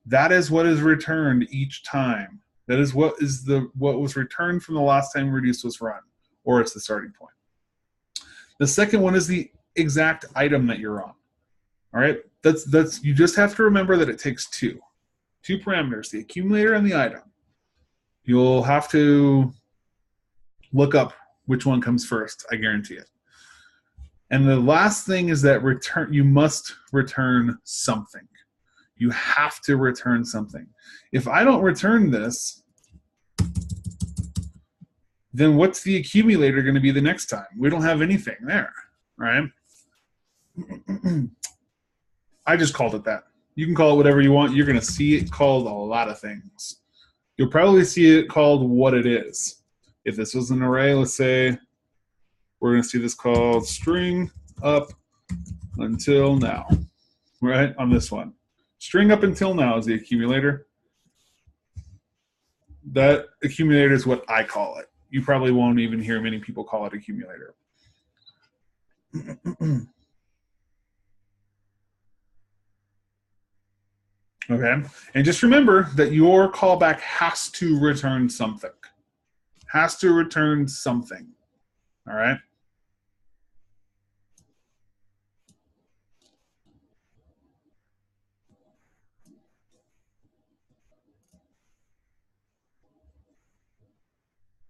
that is what is returned each time. That is what was returned from the last time reduce was run, or it's the starting point. The second one is the exact item that you're on. All right, that's you just have to remember that it takes 2 parameters, the accumulator and the item. You'll have to look up which one comes first, I guarantee it. And the last thing is that you must return something. You have to return something. If I don't return this, then what's the accumulator going to be the next time? We don't have anything there, right? I just called it that. You can call it whatever you want. You're going to see it called a lot of things. You'll probably see it called what it is. If this was an array, let's say we're going to see this called string up until now, right, on this one. String up until now is the accumulator. That accumulator is what I call it. You probably won't even hear many people call it accumulator. Okay, and just remember that your callback has to return something. Has to return something, all right?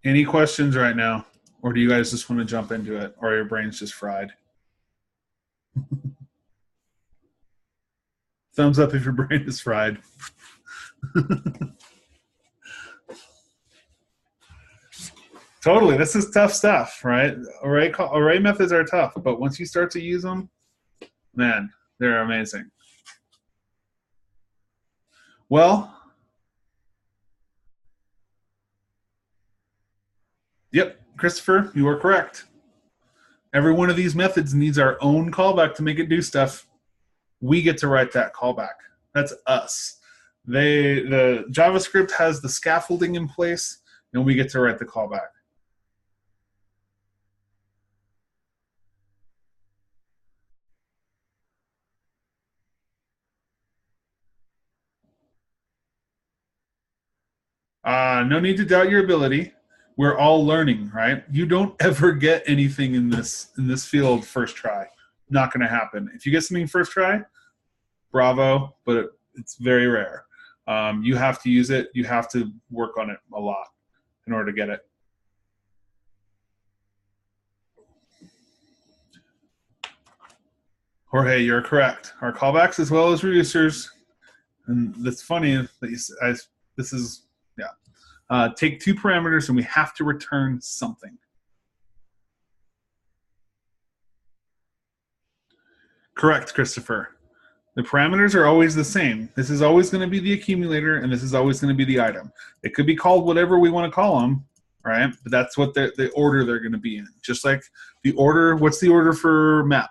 Any questions right now? Or do you guys just want to jump into it? Or your brain's just fried? Thumbs up if your brain is fried. Totally. This is tough stuff, right? Array methods are tough, but once you start to use them, man, they're amazing. Well, yep, Christopher, you are correct. Every one of these methods needs our own callback to make it do stuff. We get to write that callback. That's us. The JavaScript has the scaffolding in place, and we get to write the callback. No need to doubt your ability. We're all learning, right? You don't ever get anything in this field first try. Not going to happen. If you get something first try, bravo, but it's very rare. You have to use it. You have to work on it a lot in order to get it. Jorge, you're correct. Our callbacks as well as reducers, and that's funny that this is, yeah. Take two parameters and we have to return something. Correct, Christopher. The parameters are always the same. This is always going to be the accumulator, and this is always going to be the item. It could be called whatever we want to call them, right? But that's what the order they're going to be in. Just like the order, what's the order for map?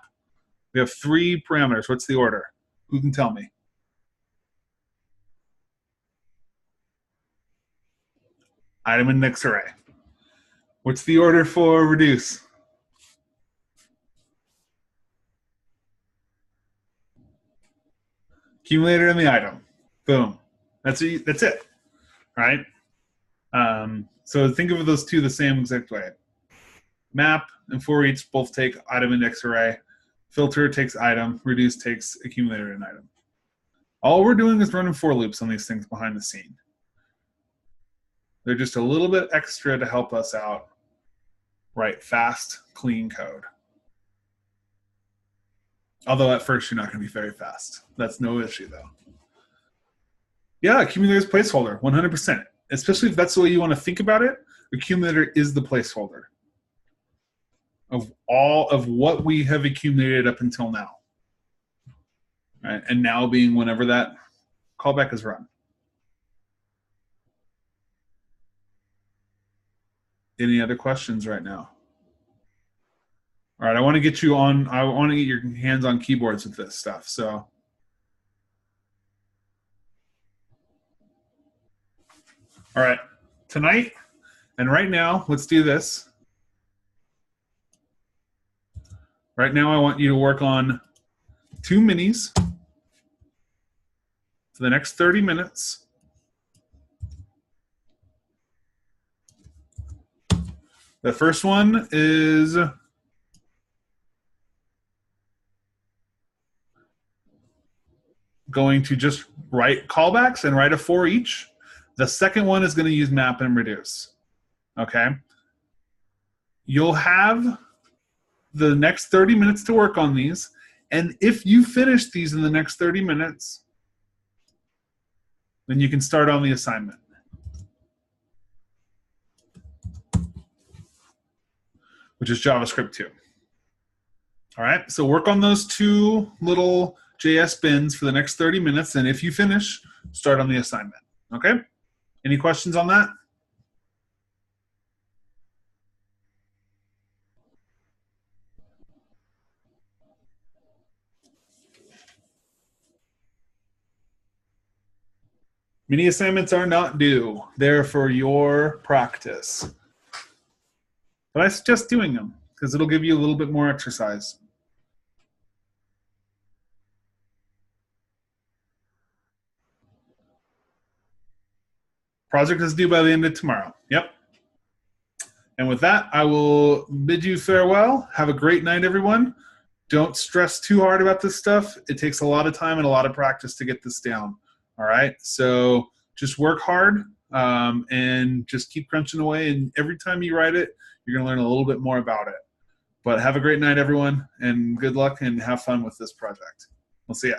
We have three parameters. What's the order? Who can tell me? Item index array. What's the order for reduce? Accumulator and the item. Boom. That's it. Right? So think of those two the same exact way. Map and for each both take item index array. Filter takes item. Reduce takes accumulator and item. All we're doing is running for loops on these things behind the scene. They're just a little bit extra to help us out write fast, clean code. Although at first you're not going to be very fast. That's no issue though. Yeah, accumulator is placeholder, 100%. Especially if that's the way you want to think about it, accumulator is the placeholder of all of what we have accumulated up until now. Right? And now being whenever that callback is run. Any other questions right now? All right, I want to get you on. I want to get your hands on keyboards with this stuff. So, all right, tonight and right now, let's do this. Right now, I want you to work on 2 minis for the next 30 minutes. The first one is going to just write callbacks and write a for each. The second one is going to use map and reduce. Okay? You'll have the next 30 minutes to work on these. And if you finish these in the next 30 minutes, then you can start on the assignment. Which is JavaScript 2. All right, so work on those 2 little JS bins for the next 30 minutes, and if you finish, start on the assignment. Okay? Any questions on that? Mini assignments are not due. They're for your practice. But I suggest doing them because it'll give you a little bit more exercise. Project is due by the end of tomorrow. Yep. And with that, I will bid you farewell. Have a great night, everyone. Don't stress too hard about this stuff. It takes a lot of time and a lot of practice to get this down. All right? So just work hard. and just keep crunching away. And every time you write it, you're going to learn a little bit more about it. But have a great night, everyone, and good luck and have fun with this project. We'll see ya.